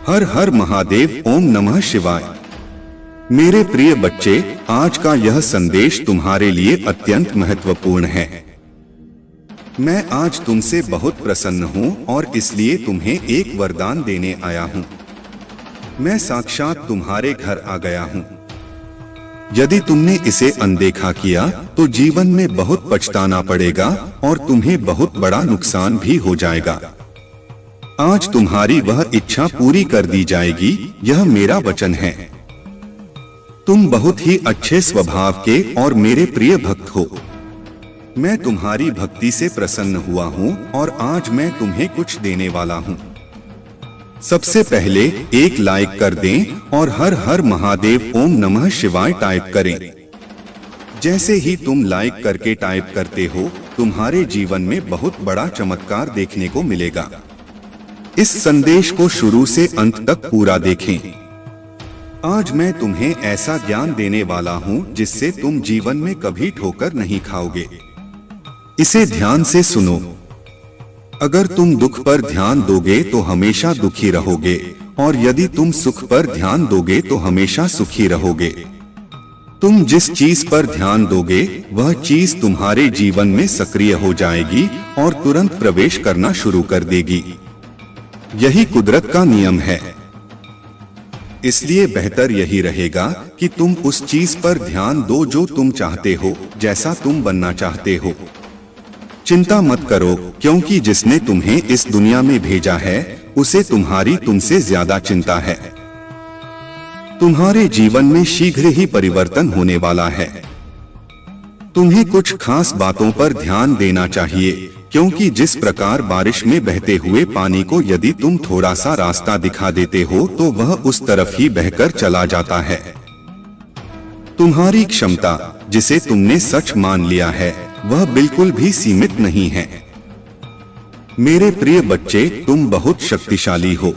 हर हर महादेव। ओम नमः शिवाय। मेरे प्रिय बच्चे, आज का यह संदेश तुम्हारे लिए अत्यंत महत्वपूर्ण है। मैं आज तुमसे बहुत प्रसन्न हूँ और इसलिए तुम्हें एक वरदान देने आया हूँ। मैं साक्षात तुम्हारे घर आ गया हूँ। यदि तुमने इसे अनदेखा किया तो जीवन में बहुत पछताना पड़ेगा और तुम्हें बहुत बड़ा नुकसान भी हो जाएगा। आज तुम्हारी वह इच्छा पूरी कर दी जाएगी, यह मेरा वचन है। तुम बहुत ही अच्छे स्वभाव के और मेरे प्रिय भक्त हो। मैं तुम्हारी भक्ति से प्रसन्न हुआ हूँ और आज मैं तुम्हें कुछ देने वाला हूँ। सबसे पहले एक लाइक कर दें और हर हर महादेव ओम नमः शिवाय टाइप करें। जैसे ही तुम लाइक करके टाइप करते हो, तुम्हारे जीवन में बहुत बड़ा चमत्कार देखने को मिलेगा। इस संदेश को शुरू से अंत तक पूरा देखें। आज मैं तुम्हें ऐसा ज्ञान देने वाला हूँ जिससे तुम जीवन में कभी ठोकर नहीं खाओगे। इसे ध्यान से सुनो। अगर तुम दुख पर ध्यान दोगे तो हमेशा दुखी रहोगे और यदि तुम सुख पर ध्यान दोगे तो हमेशा सुखी रहोगे। तुम जिस चीज पर ध्यान दोगे वह चीज तुम्हारे जीवन में सक्रिय हो जाएगी और तुरंत प्रवेश करना शुरू कर देगी। यही कुदरत का नियम है। इसलिए बेहतर यही रहेगा कि तुम उस चीज पर ध्यान दो जो तुम चाहते हो, जैसा तुम बनना चाहते हो। चिंता मत करो, क्योंकि जिसने तुम्हें इस दुनिया में भेजा है उसे तुम्हारी तुमसे ज्यादा चिंता है। तुम्हारे जीवन में शीघ्र ही परिवर्तन होने वाला है। तुम्हें कुछ खास बातों पर ध्यान देना चाहिए, क्योंकि जिस प्रकार बारिश में बहते हुए पानी को यदि तुम थोड़ा सा रास्ता दिखा देते हो तो वह उस तरफ ही बहकर चला जाता है। तुम्हारी क्षमता, जिसे तुमने सच मान लिया है, वह बिल्कुल भी सीमित नहीं है। मेरे प्रिय बच्चे, तुम बहुत शक्तिशाली हो।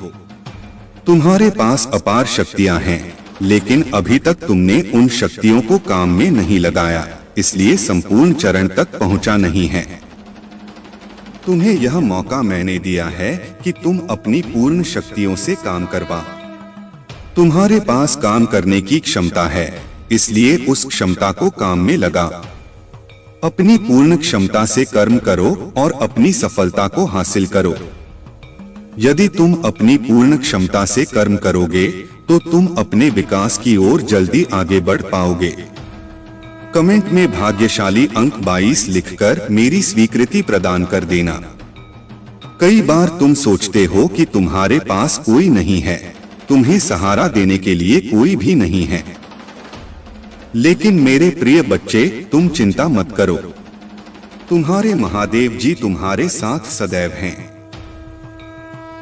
तुम्हारे पास अपार शक्तियां हैं, लेकिन अभी तक तुमने उन शक्तियों को काम में नहीं लगाया, इसलिए संपूर्ण चरण तक पहुंचा नहीं है। तुम्हें यह मौका मैंने दिया है कि तुम अपनी पूर्ण शक्तियों से काम करवा। तुम्हारे पास काम करने की क्षमता है, इसलिए उस क्षमता को काम में लगा। अपनी पूर्ण क्षमता से कर्म करो और अपनी सफलता को हासिल करो। यदि तुम अपनी पूर्ण क्षमता से कर्म करोगे तो तुम अपने विकास की ओर जल्दी आगे बढ़ पाओगे। कमेंट में भाग्यशाली अंक 22 लिखकर मेरी स्वीकृति प्रदान कर देना। कई बार तुम सोचते हो कि तुम्हारे पास कोई नहीं है, तुम्हें सहारा देने के लिए कोई भी नहीं है। लेकिन मेरे प्रिय बच्चे, तुम चिंता मत करो। तुम्हारे महादेव जी तुम्हारे साथ सदैव हैं।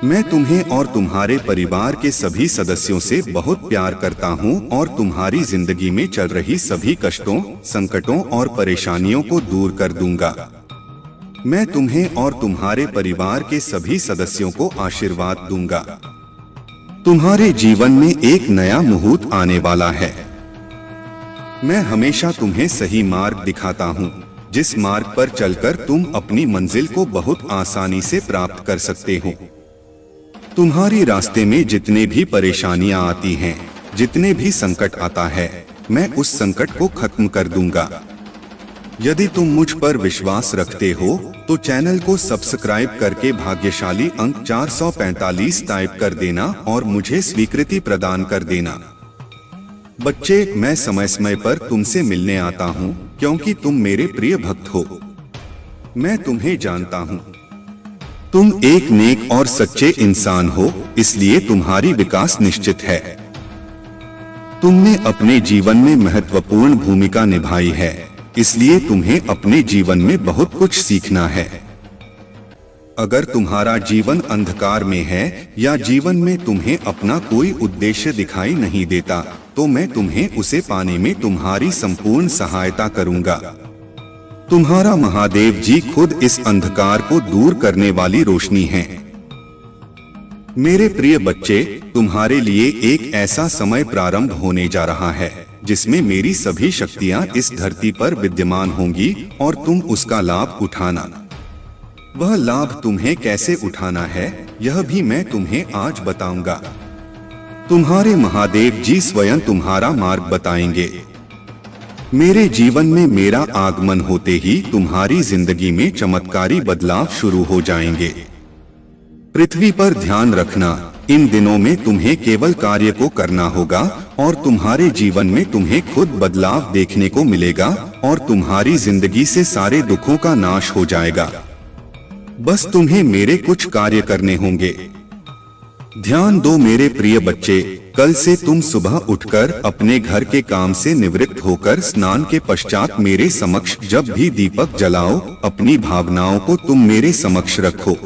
मैं तुम्हें और तुम्हारे परिवार के सभी सदस्यों से बहुत प्यार करता हूं और तुम्हारी जिंदगी में चल रही सभी कष्टों, संकटों और परेशानियों को दूर कर दूंगा। मैं तुम्हें और तुम्हारे परिवार के सभी सदस्यों को आशीर्वाद दूंगा। तुम्हारे जीवन में एक नया मुहूर्त आने वाला है। मैं हमेशा तुम्हें सही मार्ग दिखाता हूँ, जिस मार्ग पर चलकर तुम अपनी मंजिल को बहुत आसानी से प्राप्त कर सकते हो। तुम्हारी रास्ते में जितने भी परेशानियां आती हैं, जितने भी संकट आता है, मैं उस संकट को खत्म कर दूंगा। यदि तुम मुझ पर विश्वास रखते हो तो चैनल को सब्सक्राइब करके भाग्यशाली अंक 445 टाइप कर देना और मुझे स्वीकृति प्रदान कर देना। बच्चे, मैं समय समय पर तुमसे मिलने आता हूँ, क्योंकि तुम मेरे प्रिय भक्त हो। मैं तुम्हें जानता हूँ। तुम एक नेक और सच्चे इंसान हो, इसलिए तुम्हारी विकास निश्चित है। तुमने अपने जीवन में महत्वपूर्ण भूमिका निभाई है, इसलिए तुम्हें अपने जीवन में बहुत कुछ सीखना है। अगर तुम्हारा जीवन अंधकार में है या जीवन में तुम्हें अपना कोई उद्देश्य दिखाई नहीं देता, तो मैं तुम्हें उसे पाने में तुम्हारी संपूर्ण सहायता करूंगा। तुम्हारा महादेव जी खुद इस अंधकार को दूर करने वाली रोशनी हैं। मेरे प्रिय बच्चे, तुम्हारे लिए एक ऐसा समय प्रारंभ होने जा रहा है जिसमें मेरी सभी शक्तियां इस धरती पर विद्यमान होंगी और तुम उसका लाभ उठाना। वह लाभ तुम्हें कैसे उठाना है, यह भी मैं तुम्हें आज बताऊंगा। तुम्हारे महादेव जी स्वयं तुम्हारा मार्ग बताएंगे। मेरे जीवन में मेरा आगमन होते ही तुम्हारी जिंदगी में चमत्कारी बदलाव शुरू हो जाएंगे। पृथ्वी पर ध्यान रखना, इन दिनों में तुम्हें केवल कार्य को करना होगा और तुम्हारे जीवन में तुम्हें खुद बदलाव देखने को मिलेगा और तुम्हारी जिंदगी से सारे दुखों का नाश हो जाएगा। बस तुम्हें मेरे कुछ कार्य करने होंगे। ध्यान दो मेरे प्रिय बच्चे, कल से तुम सुबह उठकर अपने घर के काम से निवृत्त होकर स्नान के पश्चात मेरे समक्ष जब भी दीपक जलाओ, अपनी भावनाओं को तुम मेरे समक्ष रखो।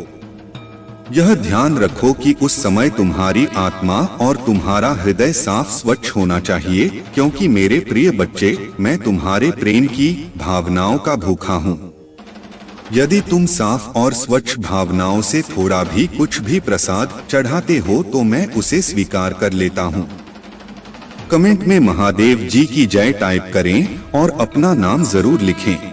यह ध्यान रखो कि उस समय तुम्हारी आत्मा और तुम्हारा हृदय साफ स्वच्छ होना चाहिए, क्योंकि मेरे प्रिय बच्चे, मैं तुम्हारे प्रेम की भावनाओं का भूखा हूँ। यदि तुम साफ और स्वच्छ भावनाओं से थोड़ा भी कुछ भी प्रसाद चढ़ाते हो तो मैं उसे स्वीकार कर लेता हूँ। कमेंट में महादेव जी की जय टाइप करें और अपना नाम जरूर लिखें।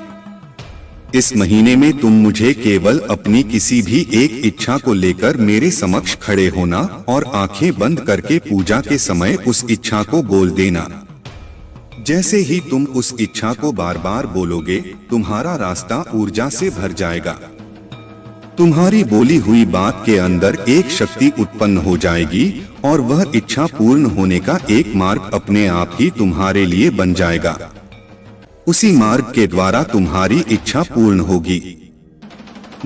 इस महीने में तुम मुझे केवल अपनी किसी भी एक इच्छा को लेकर मेरे समक्ष खड़े होना और आंखें बंद करके पूजा के समय उस इच्छा को बोल देना। जैसे ही तुम उस इच्छा को बार बार बोलोगे, तुम्हारा रास्ता ऊर्जा से भर जाएगा। तुम्हारी बोली हुई बात के अंदर एक शक्ति उत्पन्न हो जाएगी और वह इच्छा पूर्ण होने का एक मार्ग अपने आप ही तुम्हारे लिए बन जाएगा। उसी मार्ग के द्वारा तुम्हारी इच्छा पूर्ण होगी।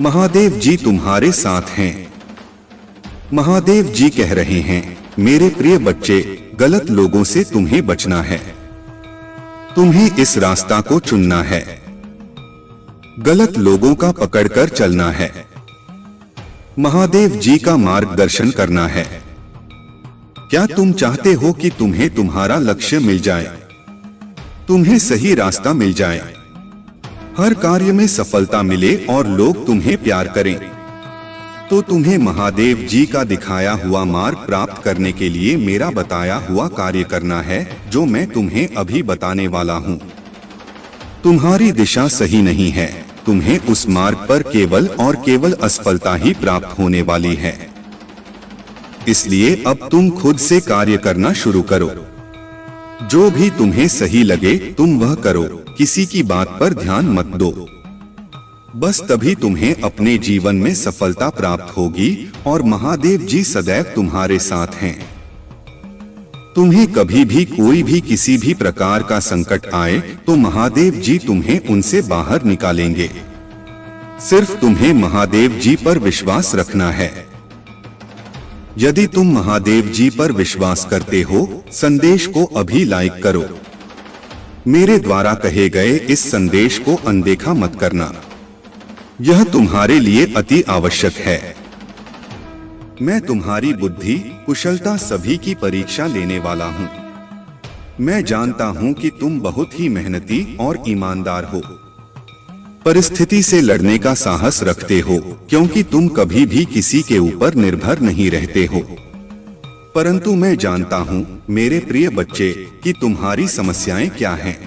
महादेव जी तुम्हारे साथ हैं। महादेव जी कह रहे हैं, मेरे प्रिय बच्चे, गलत लोगों से तुम्हें बचना है। तुम्हें इस रास्ता को चुनना है। गलत लोगों का पकड़कर चलना है। महादेव जी का मार्गदर्शन करना है। क्या तुम चाहते हो कि तुम्हें तुम्हारा लक्ष्य मिल जाए, तुम्हें सही रास्ता मिल जाए, हर कार्य में सफलता मिले और लोग तुम्हें प्यार करें? तो तुम्हें महादेव जी का दिखाया हुआ मार्ग प्राप्त करने के लिए मेरा बताया हुआ कार्य करना है, जो मैं तुम्हें अभी बताने वाला हूँ। तुम्हारी दिशा सही नहीं है, तुम्हें उस मार्ग पर केवल और केवल असफलता ही प्राप्त होने वाली है। इसलिए अब तुम खुद से कार्य करना शुरू करो। जो भी तुम्हें सही लगे तुम वह करो, किसी की बात पर ध्यान मत दो। बस तभी तुम्हें अपने जीवन में सफलता प्राप्त होगी और महादेव जी सदैव तुम्हारे साथ हैं। तुम्हें कभी भी कोई भी किसी भी प्रकार का संकट आए तो महादेव जी तुम्हें उनसे बाहर निकालेंगे। सिर्फ तुम्हें महादेव जी पर विश्वास रखना है। यदि तुम महादेव जी पर विश्वास करते हो, संदेश को अभी लाइक करो। मेरे द्वारा कहे गए इस संदेश को अनदेखा मत करना, यह तुम्हारे लिए अति आवश्यक है। मैं तुम्हारी बुद्धि, कुशलता सभी की परीक्षा लेने वाला हूँ। मैं जानता हूँ कि तुम बहुत ही मेहनती और ईमानदार हो। परिस्थिति से लड़ने का साहस रखते हो, क्योंकि तुम कभी भी किसी के ऊपर निर्भर नहीं रहते हो। परंतु मैं जानता हूँ मेरे प्रिय बच्चे कि तुम्हारी समस्याएं क्या हैं।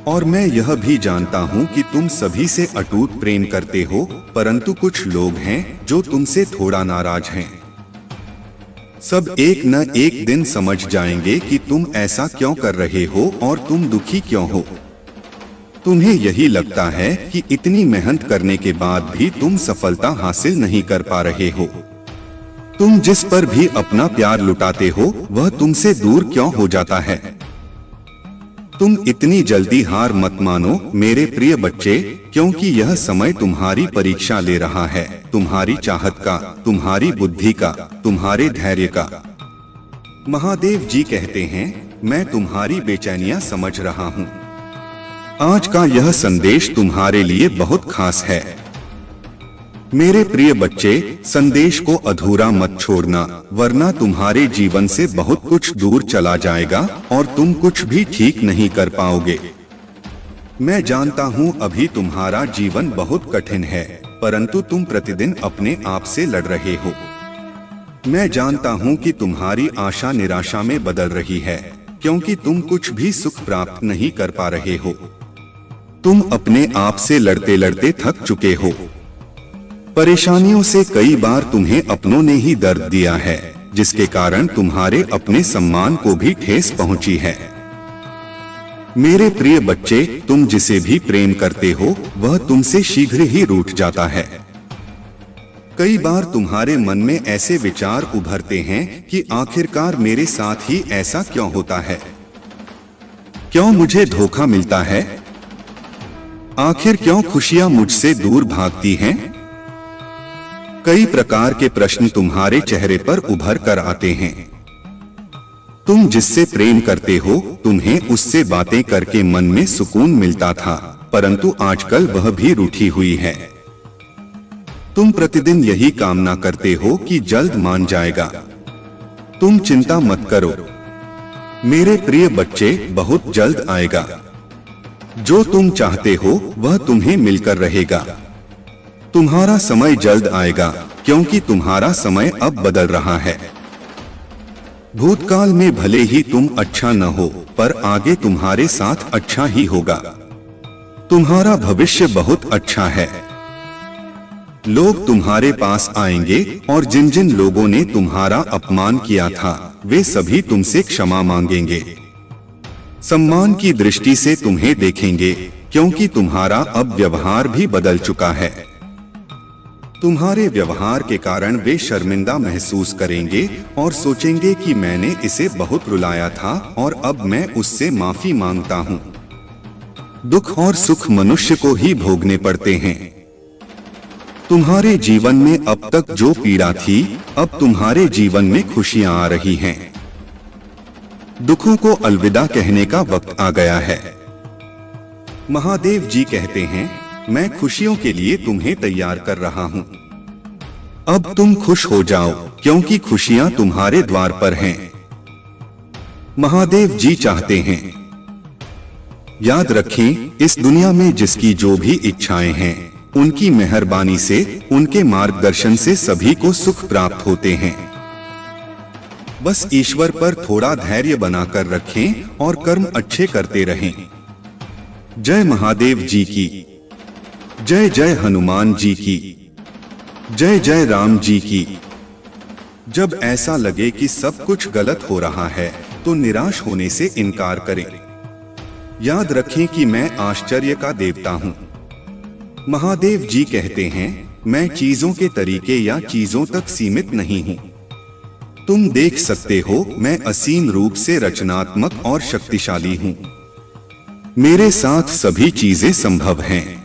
और मैं यह भी जानता हूँ कि तुम सभी से अटूट प्रेम करते हो, परंतु कुछ लोग हैं जो तुमसे थोड़ा नाराज हैं। सब एक न एक दिन समझ जाएंगे कि तुम ऐसा क्यों कर रहे हो और तुम दुखी क्यों हो। तुम्हें यही लगता है कि इतनी मेहनत करने के बाद भी तुम सफलता हासिल नहीं कर पा रहे हो। तुम जिस पर भी अपना प्यार लुटाते हो वह तुमसे दूर क्यों हो जाता है। तुम इतनी जल्दी हार मत मानो मेरे प्रिय बच्चे, क्योंकि यह समय तुम्हारी परीक्षा ले रहा है, तुम्हारी चाहत का, तुम्हारी बुद्धि का, तुम्हारे धैर्य का। महादेव जी कहते हैं, मैं तुम्हारी बेचैनियां समझ रहा हूँ। आज का यह संदेश तुम्हारे लिए बहुत खास है। मेरे प्रिय बच्चे, संदेश को अधूरा मत छोड़ना, वरना तुम्हारे जीवन से बहुत कुछ दूर चला जाएगा और तुम कुछ भी ठीक नहीं कर पाओगे। मैं जानता हूँ अभी तुम्हारा जीवन बहुत कठिन है, परंतु तुम प्रतिदिन अपने आप से लड़ रहे हो। मैं जानता हूँ कि तुम्हारी आशा निराशा में बदल रही है, क्योंकि तुम कुछ भी सुख प्राप्त नहीं कर पा रहे हो। तुम अपने आप से लड़ते लड़ते थक चुके हो। परेशानियों से कई बार तुम्हें अपनों ने ही दर्द दिया है, जिसके कारण तुम्हारे अपने सम्मान को भी ठेस पहुंची है। मेरे प्रिय बच्चे, तुम जिसे भी प्रेम करते हो वह तुमसे शीघ्र ही रूठ जाता है। कई बार तुम्हारे मन में ऐसे विचार उभरते हैं कि आखिरकार मेरे साथ ही ऐसा क्यों होता है, क्यों मुझे धोखा मिलता है, आखिर क्यों खुशियां मुझसे दूर भागती हैं? कई प्रकार के प्रश्न तुम्हारे चेहरे पर उभर कर आते हैं। तुम जिससे प्रेम करते हो, तुम्हें उससे बातें करके मन में सुकून मिलता था, परंतु आजकल वह भी रूठी हुई है। तुम प्रतिदिन यही कामना करते हो कि जल्द मान जाएगा। तुम चिंता मत करो मेरे प्रिय बच्चे, बहुत जल्द आएगा। जो तुम चाहते हो वह तुम्हें मिलकर रहेगा। तुम्हारा समय जल्द आएगा, क्योंकि तुम्हारा समय अब बदल रहा है। भूतकाल में भले ही तुम अच्छा न हो, पर आगे तुम्हारे साथ अच्छा ही होगा। तुम्हारा भविष्य बहुत अच्छा है। लोग तुम्हारे पास आएंगे और जिन जिन लोगों ने तुम्हारा अपमान किया था वे सभी तुमसे क्षमा मांगेंगे। सम्मान की दृष्टि से तुम्हें देखेंगे, क्योंकि तुम्हारा अब व्यवहार भी बदल चुका है। तुम्हारे व्यवहार के कारण वे शर्मिंदा महसूस करेंगे और सोचेंगे कि मैंने इसे बहुत रुलाया था और अब मैं उससे माफी मांगता हूँ। दुख और सुख मनुष्य को ही भोगने पड़ते हैं। तुम्हारे जीवन में अब तक जो पीड़ा थी, अब तुम्हारे जीवन में खुशियां आ रही हैं। दुखों को अलविदा कहने का वक्त आ गया है। महादेव जी कहते हैं, मैं खुशियों के लिए तुम्हें तैयार कर रहा हूं। अब तुम खुश हो जाओ, क्योंकि खुशियां तुम्हारे द्वार पर हैं। महादेव जी चाहते हैं। याद रखें, इस दुनिया में जिसकी जो भी इच्छाएं हैं, उनकी मेहरबानी से, उनके मार्गदर्शन से सभी को सुख प्राप्त होते हैं। बस ईश्वर पर थोड़ा धैर्य बनाकर रखें और कर्म अच्छे करते रहें। जय महादेव जी की जय, जय हनुमान जी की जय, जय राम जी की। जब ऐसा लगे कि सब कुछ गलत हो रहा है, तो निराश होने से इनकार करें। याद रखें कि मैं आश्चर्य का देवता हूं। महादेव जी कहते हैं, मैं चीजों के तरीके या चीजों तक सीमित नहीं हूं। तुम देख सकते हो, मैं असीम रूप से रचनात्मक और शक्तिशाली हूं। मेरे साथ सभी चीजें संभव हैं।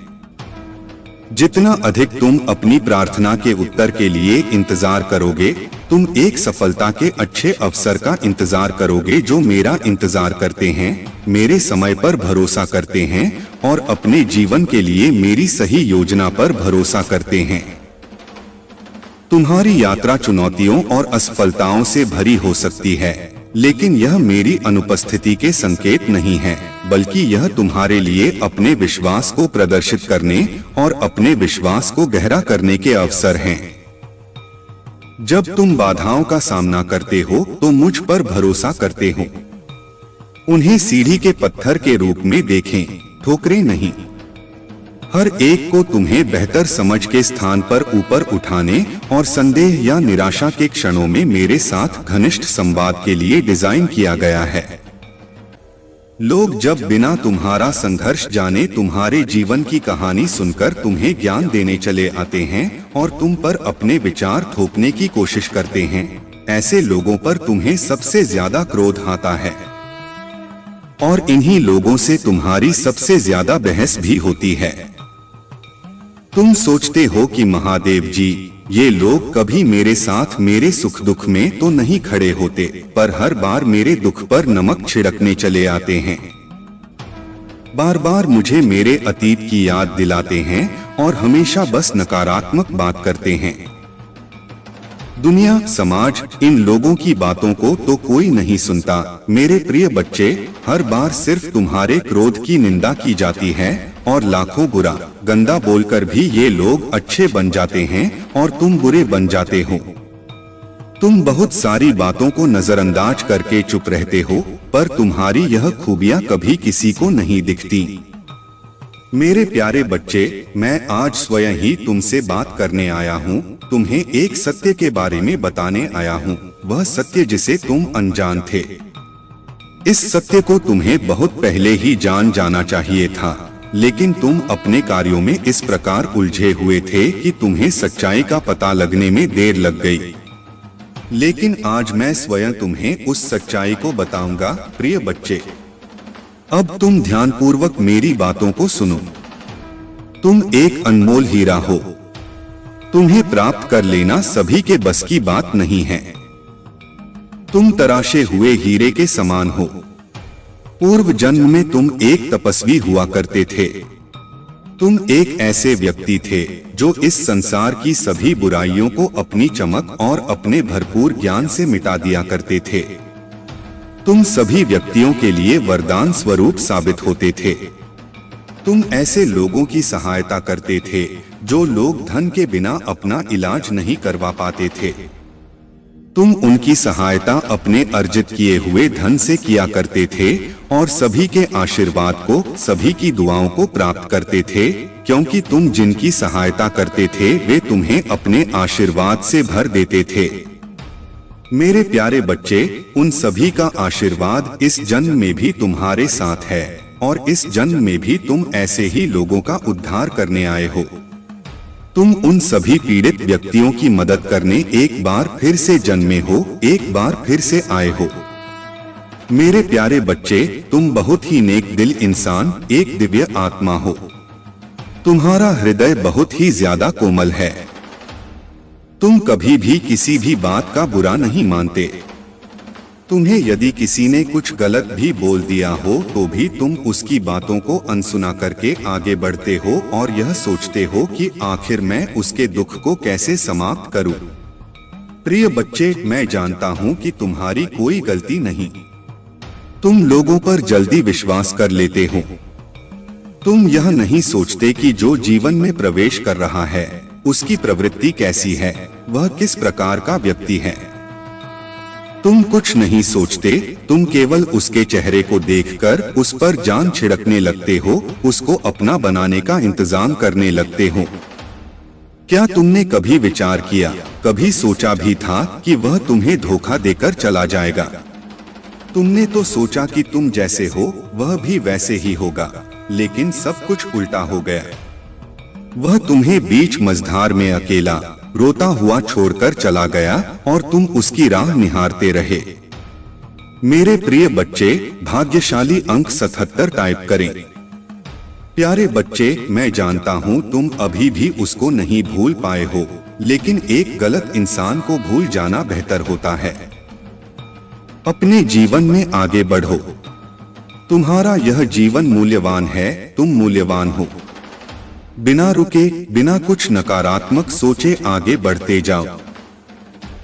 जितना अधिक तुम अपनी प्रार्थना के उत्तर के लिए इंतजार करोगे, तुम एक सफलता के अच्छे अवसर का इंतजार करोगे। जो मेरा इंतजार करते हैं, मेरे समय पर भरोसा करते हैं और अपने जीवन के लिए मेरी सही योजना पर भरोसा करते हैं। तुम्हारी यात्रा चुनौतियों और असफलताओं से भरी हो सकती है, लेकिन यह मेरी अनुपस्थिति के संकेत नहीं है, बल्कि यह तुम्हारे लिए अपने विश्वास को प्रदर्शित करने और अपने विश्वास को गहरा करने के अवसर हैं। जब तुम बाधाओं का सामना करते हो, तो मुझ पर भरोसा करते हो। उन्हें सीढ़ी के पत्थर के रूप में देखें, ठोकरें नहीं। हर एक को तुम्हें बेहतर समझ के स्थान पर ऊपर उठाने और संदेह या निराशा के क्षणों में मेरे साथ घनिष्ठ संवाद के लिए डिजाइन किया गया है। लोग जब बिना तुम्हारा संघर्ष जाने तुम्हारे जीवन की कहानी सुनकर तुम्हें ज्ञान देने चले आते हैं और तुम पर अपने विचार थोपने की कोशिश करते हैं, ऐसे लोगों पर तुम्हें सबसे ज्यादा क्रोध आता है। और इन्हीं लोगों से तुम्हारी सबसे ज्यादा बहस भी होती है। तुम सोचते हो कि महादेव जी, ये लोग कभी मेरे साथ मेरे सुख दुख में तो नहीं खड़े होते, पर हर बार मेरे दुख पर नमक छिड़कने चले आते हैं। बार बार मुझे मेरे अतीत की याद दिलाते हैं और हमेशा बस नकारात्मक बात करते हैं। दुनिया, समाज, इन लोगों की बातों को तो कोई नहीं सुनता। मेरे प्रिय बच्चे, हर बार सिर्फ तुम्हारे क्रोध की निंदा की जाती है और लाखों बुरा गंदा बोलकर भी ये लोग अच्छे बन जाते हैं और तुम बुरे बन जाते हो। तुम बहुत सारी बातों को नजरअंदाज करके चुप रहते हो, पर तुम्हारी यह खूबियां कभी किसी को नहीं दिखती। मेरे प्यारे बच्चे, मैं आज स्वयं ही तुमसे बात करने आया हूँ। तुम्हें एक सत्य के बारे में बताने आया हूँ। वह सत्य जिसे तुम अनजान थे। इस सत्य को तुम्हें बहुत पहले ही जान जाना चाहिए था, लेकिन तुम अपने कार्यों में इस प्रकार उलझे हुए थे कि तुम्हें सच्चाई का पता लगने में देर लग गई। लेकिन आज मैं स्वयं तुम्हें उस सच्चाई को बताऊंगा। प्रिय बच्चे, अब तुम ध्यानपूर्वक मेरी बातों को सुनो। तुम एक अनमोल हीरा हो। तुम्हें प्राप्त कर लेना सभी के बस की बात नहीं है। तुम तराशे हुए हीरे के समान हो। पूर्व जन्म में तुम एक तपस्वी हुआ करते थे। तुम एक ऐसे व्यक्ति थे जो इस संसार की सभी बुराइयों को अपनी चमक और अपने भरपूर ज्ञान से मिटा दिया करते थे। तुम सभी व्यक्तियों के लिए वरदान स्वरूप साबित होते थे। तुम ऐसे लोगों की सहायता करते थे जो लोग धन के बिना अपना इलाज नहीं करवा पाते थे। तुम उनकी सहायता अपने अर्जित किए हुए धन से किया करते थे और सभी के आशीर्वाद को, सभी की दुआओं को प्राप्त करते थे, क्योंकि तुम जिनकी सहायता करते थे वे तुम्हें अपने आशीर्वाद से भर देते थे। मेरे प्यारे बच्चे, उन सभी का आशीर्वाद इस जन्म में भी तुम्हारे साथ है और इस जन्म में भी तुम ऐसे ही लोगों का उद्धार करने आए हो। तुम उन सभी पीड़ित व्यक्तियों की मदद करने एक बार फिर से जन्मे हो, एक बार फिर से आए हो। मेरे प्यारे बच्चे, तुम बहुत ही नेक दिल इंसान, एक दिव्य आत्मा हो। तुम्हारा हृदय बहुत ही ज्यादा कोमल है। तुम कभी भी किसी भी बात का बुरा नहीं मानते। तुम्हें यदि किसी ने कुछ गलत भी बोल दिया हो तो भी तुम उसकी बातों को अनसुना करके आगे बढ़ते हो और यह सोचते हो कि आखिर मैं उसके दुख को कैसे समाप्त करूं। प्रिय बच्चे, मैं जानता हूं कि तुम्हारी कोई गलती नहीं। तुम लोगों पर जल्दी विश्वास कर लेते हो। तुम यह नहीं सोचते कि जो जीवन में प्रवेश कर रहा है उसकी प्रवृत्ति कैसी है, वह किस प्रकार का व्यक्ति है। तुम कुछ नहीं सोचते, तुम केवल उसके चेहरे को देखकर उस पर जान छिड़कने लगते हो, उसको अपना बनाने का इंतजाम करने लगते हो। क्या तुमने कभी विचार किया, कभी सोचा भी था कि वह तुम्हें धोखा देकर चला जाएगा? तुमने तो सोचा कि तुम जैसे हो वह भी वैसे ही होगा, लेकिन सब कुछ उल्टा हो गया। वह तुम्हें बीच मझधार में अकेला रोता हुआ छोड़कर चला गया और तुम उसकी राह निहारते रहे। मेरे प्रिय बच्चे, भाग्यशाली अंक 77 टाइप करें। प्यारे बच्चे, मैं जानता हूँ तुम अभी भी उसको नहीं भूल पाए हो, लेकिन एक गलत इंसान को भूल जाना बेहतर होता है। अपने जीवन में आगे बढ़ो। तुम्हारा यह जीवन मूल्यवान है, तुम मूल्यवान हो। बिना रुके, बिना कुछ नकारात्मक सोचे आगे बढ़ते जाओ।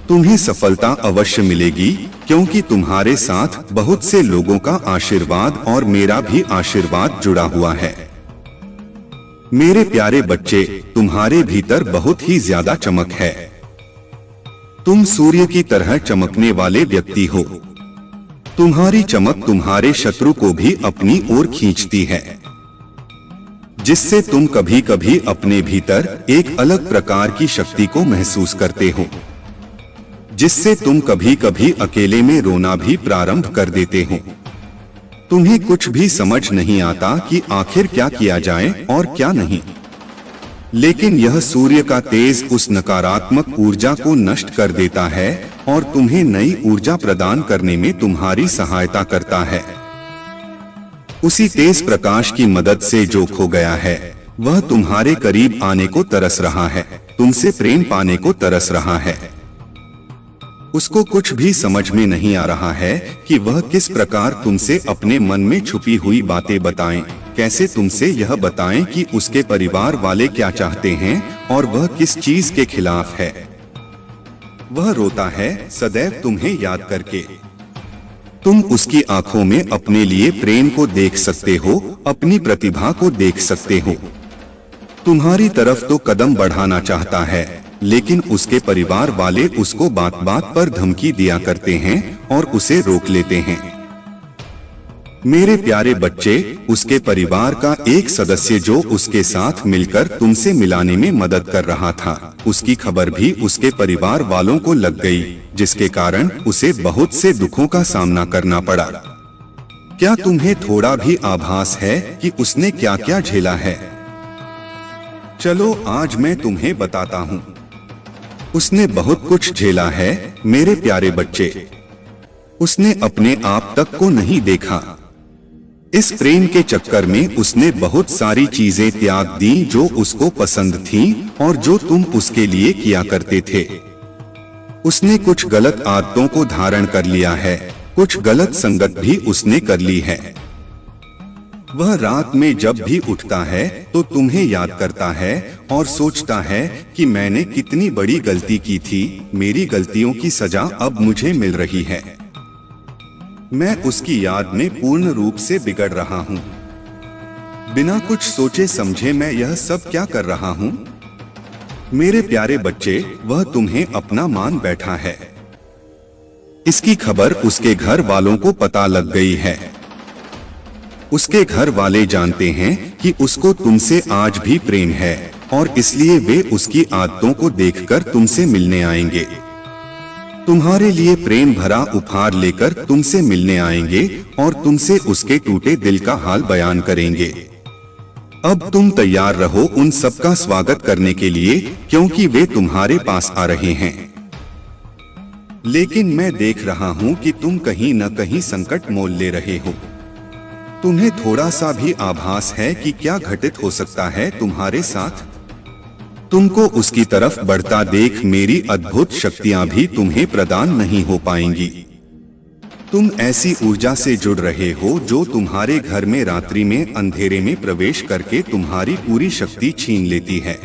तुम्हें सफलता अवश्य मिलेगी, क्योंकि तुम्हारे साथ बहुत से लोगों का आशीर्वाद और मेरा भी आशीर्वाद जुड़ा हुआ है। मेरे प्यारे बच्चे, तुम्हारे भीतर बहुत ही ज्यादा चमक है। तुम सूर्य की तरह चमकने वाले व्यक्ति हो। तुम्हारी चमक तुम्हारे शत्रु को भी अपनी ओर खींचती है, जिससे तुम कभी कभी अपने भीतर एक अलग प्रकार की शक्ति को महसूस करते हो, जिससे तुम कभी कभी अकेले में रोना भी प्रारंभ कर देते हो। तुम्हें कुछ भी समझ नहीं आता कि आखिर क्या किया जाए और क्या नहीं, लेकिन यह सूर्य का तेज उस नकारात्मक ऊर्जा को नष्ट कर देता है और तुम्हें नई ऊर्जा प्रदान करने में तुम्हारी सहायता करता है। उसी तेज प्रकाश की मदद से जो खो गया है वह तुम्हारे करीब आने को तरस रहा है, तुमसे प्रेम पाने को तरस रहा है। उसको कुछ भी समझ में नहीं आ रहा है कि वह किस प्रकार तुमसे अपने मन में छुपी हुई बातें बताएं, कैसे तुमसे यह बताएं कि उसके परिवार वाले क्या चाहते हैं और वह किस चीज के खिलाफ है। वह रोता है सदैव तुम्हें याद करके। तुम उसकी आंखों में अपने लिए प्रेम को देख सकते हो, अपनी प्रतिभा को देख सकते हो। तुम्हारी तरफ तो कदम बढ़ाना चाहता है, लेकिन उसके परिवार वाले उसको बात बात पर धमकी दिया करते हैं और उसे रोक लेते हैं। मेरे प्यारे बच्चे, उसके परिवार का एक सदस्य जो उसके साथ मिलकर तुमसे मिलाने में मदद कर रहा था, उसकी खबर भी उसके परिवार वालों को लग गई, जिसके कारण उसे बहुत से दुखों का सामना करना पड़ा। क्या तुम्हें थोड़ा भी आभास है कि उसने क्या क्या झेला है? चलो आज मैं तुम्हें बताता हूँ। उसने बहुत कुछ झेला है मेरे प्यारे बच्चे। उसने अपने आप तक को नहीं देखा। इस प्रेम के चक्कर में उसने बहुत सारी चीजें त्याग दी जो उसको पसंद थीं और जो तुम उसके लिए किया करते थे। उसने कुछ गलत आदतों को धारण कर लिया है, कुछ गलत संगत भी उसने कर ली है। वह रात में जब भी उठता है तो तुम्हें याद करता है और सोचता है कि मैंने कितनी बड़ी गलती की थी, मेरी गलतियों की सजा अब मुझे मिल रही है। मैं उसकी याद में पूर्ण रूप से बिगड़ रहा हूँ। बिना कुछ सोचे समझे मैं यह सब क्या कर रहा हूँ? मेरे प्यारे बच्चे, वह तुम्हें अपना मान बैठा है। इसकी खबर उसके घर वालों को पता लग गई है। उसके घर वाले जानते हैं कि उसको तुमसे आज भी प्रेम है और इसलिए वे उसकी आदतों को देखकर तुमसे मिलने आएंगे। तुम्हारे लिए प्रेम भरा उपहार लेकर तुमसे मिलने आएंगे और तुमसे उसके टूटे दिल का हाल बयान करेंगे। अब तुम तैयार रहो उन सबका स्वागत करने के लिए, क्योंकि वे तुम्हारे पास आ रहे हैं। लेकिन मैं देख रहा हूँ कि तुम कहीं न कहीं संकट मोल ले रहे हो। तुम्हें थोड़ा सा भी आभास है कि क्या घटित हो सकता है तुम्हारे साथ? तुमको उसकी तरफ बढ़ता देख मेरी अद्भुत शक्तियां भी तुम्हें प्रदान नहीं हो पाएंगी। तुम ऐसी ऊर्जा से जुड़ रहे हो जो तुम्हारे घर में रात्रि में अंधेरे में प्रवेश करके तुम्हारी पूरी शक्ति छीन लेती है।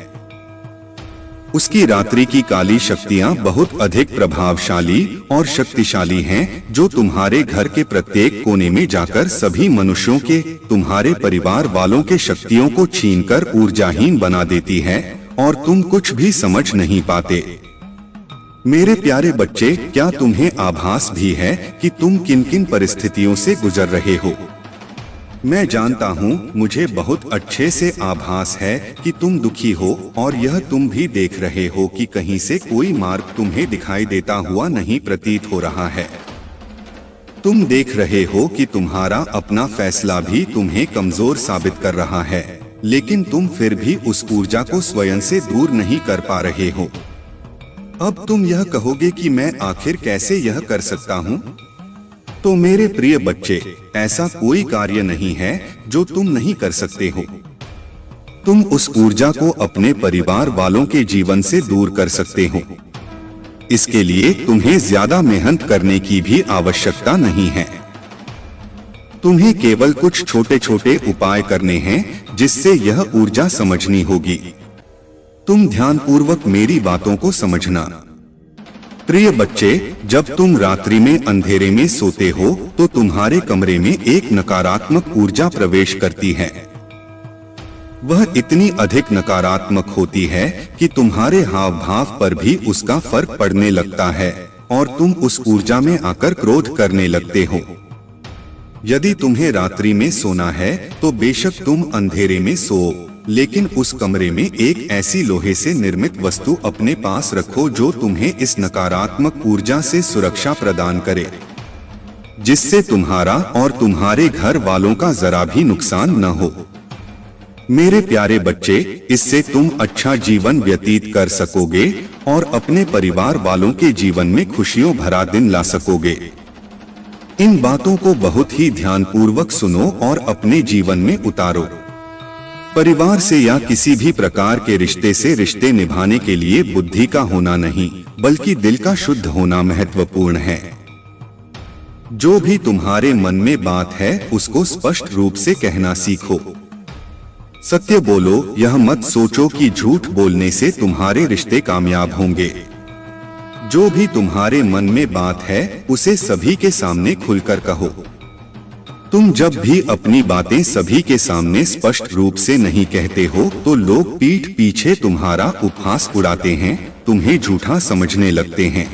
उसकी रात्रि की काली शक्तियां बहुत अधिक प्रभावशाली और शक्तिशाली हैं, जो तुम्हारे घर के प्रत्येक कोने में जाकर सभी मनुष्यों के, तुम्हारे परिवार वालों के शक्तियों को छीनकर ऊर्जाहीन बना देती है और तुम कुछ भी समझ नहीं पाते। मेरे प्यारे बच्चे, क्या तुम्हें आभास भी है कि तुम किन किन परिस्थितियों से गुजर रहे हो? मैं जानता हूँ, मुझे बहुत अच्छे से आभास है कि तुम दुखी हो और यह तुम भी देख रहे हो कि कहीं से कोई मार्ग तुम्हें दिखाई देता हुआ नहीं प्रतीत हो रहा है। तुम देख रहे हो कि तुम्हारा अपना फैसला भी तुम्हें कमजोर साबित कर रहा है, लेकिन तुम फिर भी उस ऊर्जा को स्वयं से दूर नहीं कर पा रहे हो। अब तुम यह कहोगे कि मैं आखिर कैसे यह कर सकता हूँ? तो मेरे प्रिय बच्चे, ऐसा कोई कार्य नहीं है जो तुम नहीं कर सकते हो। तुम उस ऊर्जा को अपने परिवार वालों के जीवन से दूर कर सकते हो। इसके लिए तुम्हें ज्यादा मेहनत करने की भी आवश्यकता नहीं है। तुम्हें केवल कुछ छोटे छोटे उपाय करने हैं जिससे यह ऊर्जा समझनी होगी। तुम ध्यानपूर्वक मेरी बातों को समझना। प्रिय बच्चे, जब तुम रात्रि में अंधेरे में सोते हो तो तुम्हारे कमरे में एक नकारात्मक ऊर्जा प्रवेश करती है। वह इतनी अधिक नकारात्मक होती है कि तुम्हारे हाव भाव पर भी उसका फर्क पड़ने लगता है और तुम उस ऊर्जा में आकर क्रोध करने लगते हो। यदि तुम्हें रात्रि में सोना है तो बेशक तुम अंधेरे में सो, लेकिन उस कमरे में एक ऐसी लोहे से निर्मित वस्तु अपने पास रखो जो तुम्हें इस नकारात्मक ऊर्जा से सुरक्षा प्रदान करे, जिससे तुम्हारा और तुम्हारे घर वालों का जरा भी नुकसान न हो। मेरे प्यारे बच्चे, इससे तुम अच्छा जीवन व्यतीत कर सकोगे और अपने परिवार वालों के जीवन में खुशियों भरा दिन ला सकोगे। इन बातों को बहुत ही ध्यानपूर्वक सुनो और अपने जीवन में उतारो। परिवार से या किसी भी प्रकार के रिश्ते से रिश्ते निभाने के लिए बुद्धि का होना नहीं, बल्कि दिल का शुद्ध होना महत्वपूर्ण है। जो भी तुम्हारे मन में बात है उसको स्पष्ट रूप से कहना सीखो। सत्य बोलो, यह मत सोचो कि झूठ बोलने से तुम्हारे रिश्ते कामयाब होंगे। जो भी तुम्हारे मन में बात है उसे सभी के सामने खुलकर कहो। तुम जब भी अपनी बातें सभी के सामने स्पष्ट रूप से नहीं कहते हो तो लोग पीठ पीछे तुम्हारा उपहास उड़ाते हैं, तुम्हें झूठा समझने लगते हैं।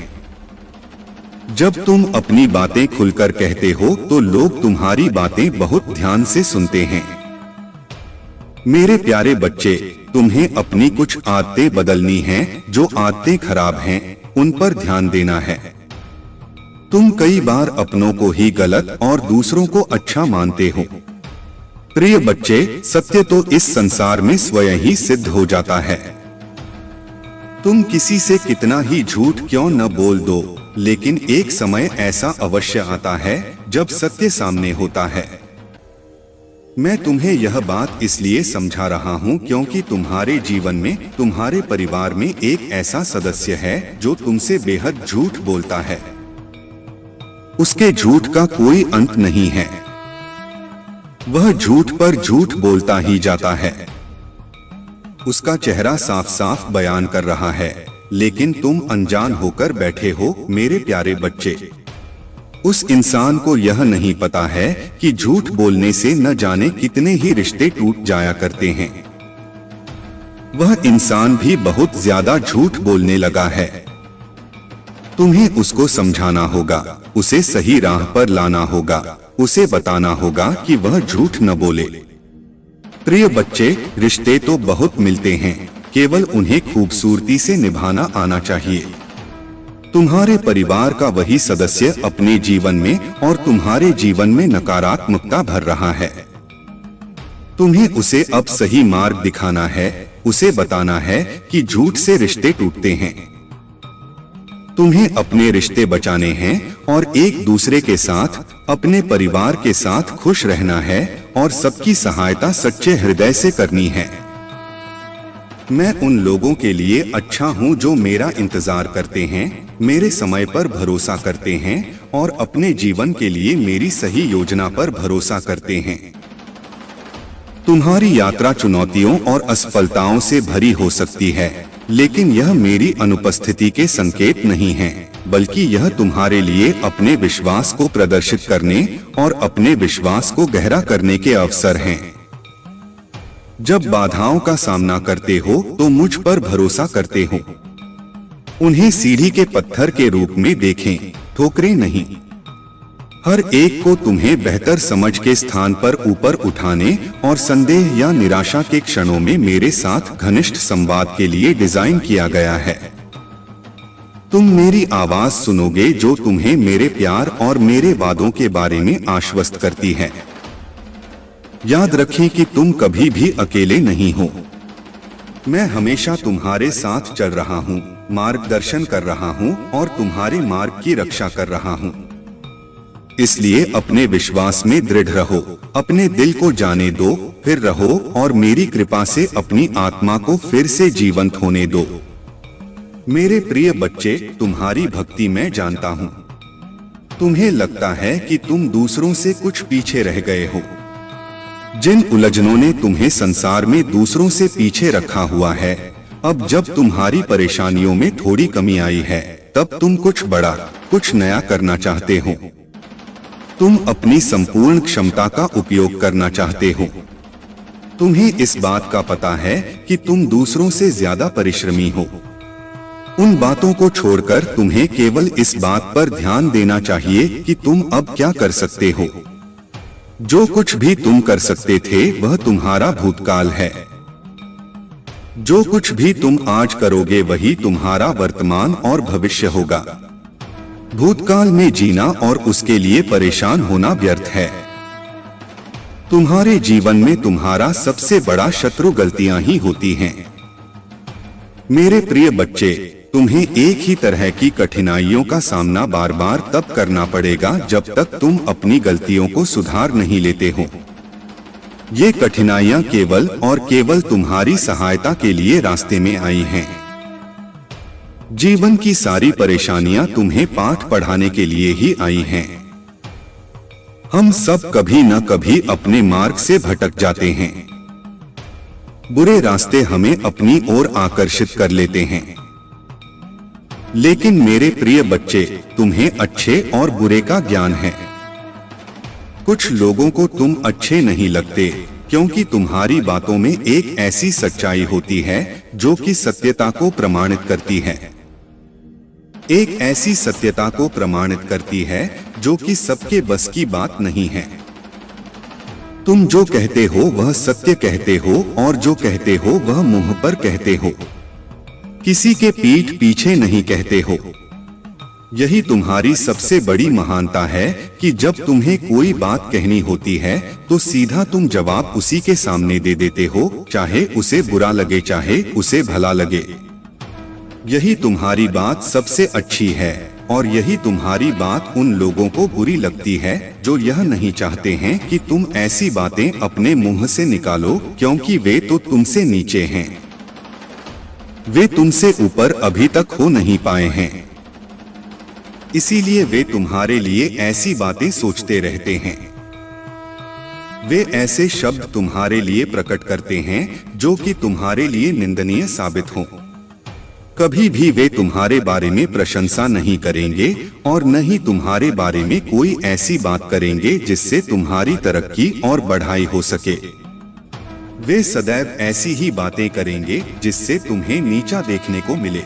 जब तुम अपनी बातें खुलकर कहते हो तो लोग तुम्हारी बातें बहुत ध्यान से सुनते हैं। मेरे प्यारे बच्चे, तुम्हें अपनी कुछ आदतें बदलनी हैं। जो आदतें खराब हैं, उन पर ध्यान देना है। तुम कई बार अपनों को ही गलत और दूसरों को अच्छा मानते हो। प्रिय बच्चे, सत्य तो इस संसार में स्वयं ही सिद्ध हो जाता है। तुम किसी से कितना ही झूठ क्यों न बोल दो, लेकिन एक समय ऐसा अवश्य आता है जब सत्य सामने होता है। मैं तुम्हें यह बात इसलिए समझा रहा हूँ क्योंकि तुम्हारे जीवन में, तुम्हारे परिवार में एक ऐसा सदस्य है जो तुमसे बेहद झूठ बोलता है। उसके झूठ का कोई अंत नहीं है। वह झूठ पर झूठ बोलता ही जाता है। उसका चेहरा साफ साफ बयान कर रहा है, लेकिन तुम अनजान होकर बैठे हो। मेरे प्यारे बच्चे, उस इंसान को यह नहीं पता है कि झूठ बोलने से न जाने कितने ही रिश्ते टूट जाया करते हैं। वह इंसान भी बहुत ज्यादा झूठ बोलने लगा है। तुम्हें उसको समझाना होगा, उसे सही राह पर लाना होगा, उसे बताना होगा कि वह झूठ न बोले। प्रिय बच्चे, रिश्ते तो बहुत मिलते हैं, केवल उन्हें खूबसूरती से निभाना आना चाहिए। तुम्हारे परिवार का वही सदस्य अपने जीवन में और तुम्हारे जीवन में नकारात्मकता भर रहा है। तुम्हें उसे अब सही मार्ग दिखाना है, उसे बताना है कि झूठ से रिश्ते टूटते हैं। तुम्हें अपने रिश्ते बचाने हैं और एक दूसरे के साथ, अपने परिवार के साथ खुश रहना है और सबकी सहायता सच्चे हृदय से करनी है। मैं उन लोगों के लिए अच्छा हूँ जो मेरा इंतजार करते हैं, मेरे समय पर भरोसा करते हैं और अपने जीवन के लिए मेरी सही योजना पर भरोसा करते हैं। तुम्हारी यात्रा चुनौतियों और असफलताओं से भरी हो सकती है, लेकिन यह मेरी अनुपस्थिति के संकेत नहीं है, बल्कि यह तुम्हारे लिए अपने विश्वास को प्रदर्शित करने और अपने विश्वास को गहरा करने के अवसर हैं। जब बाधाओं का सामना करते हो तो मुझ पर भरोसा करते हो। उन्हें सीढ़ी के पत्थर के रूप में देखें, ठोकरें नहीं। हर एक को तुम्हें बेहतर समझ के स्थान पर ऊपर उठाने और संदेह या निराशा के क्षणों में मेरे साथ घनिष्ठ संवाद के लिए डिजाइन किया गया है। तुम मेरी आवाज सुनोगे जो तुम्हें मेरे प्यार और मेरे वादों के बारे में आश्वस्त करती है। याद रखें कि तुम कभी भी अकेले नहीं हो। मैं हमेशा तुम्हारे साथ चल रहा हूँ, मार्गदर्शन कर रहा हूँ और तुम्हारे मार्ग की रक्षा कर रहा हूँ। इसलिए अपने विश्वास में दृढ़ रहो, अपने दिल को जाने दो, फिर रहो और मेरी कृपा से अपनी आत्मा को फिर से जीवंत होने दो। मेरे प्रिय बच्चे, तुम्हारी भक्ति मैं जानता हूँ। तुम्हें लगता है कि तुम दूसरों से कुछ पीछे रह गए हो। जिन उलझनों ने तुम्हें संसार में दूसरों से पीछे रखा हुआ है, अब जब तुम्हारी परेशानियों में थोड़ी कमी आई है, तब तुम कुछ बड़ा, कुछ नया करना चाहते हो। तुम अपनी संपूर्ण क्षमता का उपयोग करना चाहते हो। तुम्हें इस बात का पता है कि तुम दूसरों से ज्यादा परिश्रमी हो। उन बातों को छोड़कर तुम्हें केवल इस बात पर ध्यान देना चाहिए कि तुम अब क्या कर सकते हो। जो कुछ भी तुम कर सकते थे वह तुम्हारा भूतकाल है। जो कुछ भी तुम आज करोगे वही तुम्हारा वर्तमान और भविष्य होगा। भूतकाल में जीना और उसके लिए परेशान होना व्यर्थ है। तुम्हारे जीवन में तुम्हारा सबसे बड़ा शत्रु गलतियां ही होती हैं। मेरे प्रिय बच्चे, तुम्हें एक ही तरह की कठिनाइयों का सामना बार बार तब करना पड़ेगा जब तक तुम अपनी गलतियों को सुधार नहीं लेते हो। ये कठिनाइयां केवल और केवल तुम्हारी सहायता के लिए रास्ते में आई हैं। जीवन की सारी परेशानियां तुम्हें पाठ पढ़ाने के लिए ही आई हैं। हम सब कभी न कभी अपने मार्ग से भटक जाते हैं। बुरे रास्ते हमें अपनी ओर आकर्षित कर लेते हैं। लेकिन मेरे प्रिय बच्चे, तुम्हें अच्छे और बुरे का ज्ञान है। कुछ लोगों को तुम अच्छे नहीं लगते क्योंकि तुम्हारी बातों में एक ऐसी सच्चाई होती है जो कि सत्यता को प्रमाणित करती है। एक ऐसी सत्यता को प्रमाणित करती है जो कि सबके बस की बात नहीं है। तुम जो कहते हो वह सत्य कहते हो और जो कहते हो वह मुंह पर कहते हो, किसी के पीठ पीछे नहीं कहते हो। यही तुम्हारी सबसे बड़ी महानता है कि जब तुम्हें कोई बात कहनी होती है तो सीधा तुम जवाब उसी के सामने दे देते हो, चाहे उसे बुरा लगे चाहे उसे भला लगे। यही तुम्हारी बात सबसे अच्छी है और यही तुम्हारी बात उन लोगों को बुरी लगती है जो यह नहीं चाहते हैं कि तुम ऐसी बातें अपने मुंह से निकालो, क्योंकि वे तो तुमसे नीचे हैं, वे तुमसे ऊपर अभी तक हो नहीं पाए हैं। इसीलिए वे तुम्हारे लिए ऐसी बातें सोचते रहते हैं। वे ऐसे शब्द तुम्हारे लिए प्रकट करते हैं जो कि तुम्हारे लिए निंदनीय साबित हों। कभी भी वे तुम्हारे बारे में प्रशंसा नहीं करेंगे और न ही तुम्हारे बारे में कोई ऐसी बात करेंगे जिससे तुम्हारी तरक्की और बढ़ाई हो सके। वे सदैव ऐसी ही बातें करेंगे जिससे तुम्हें नीचा देखने को मिले।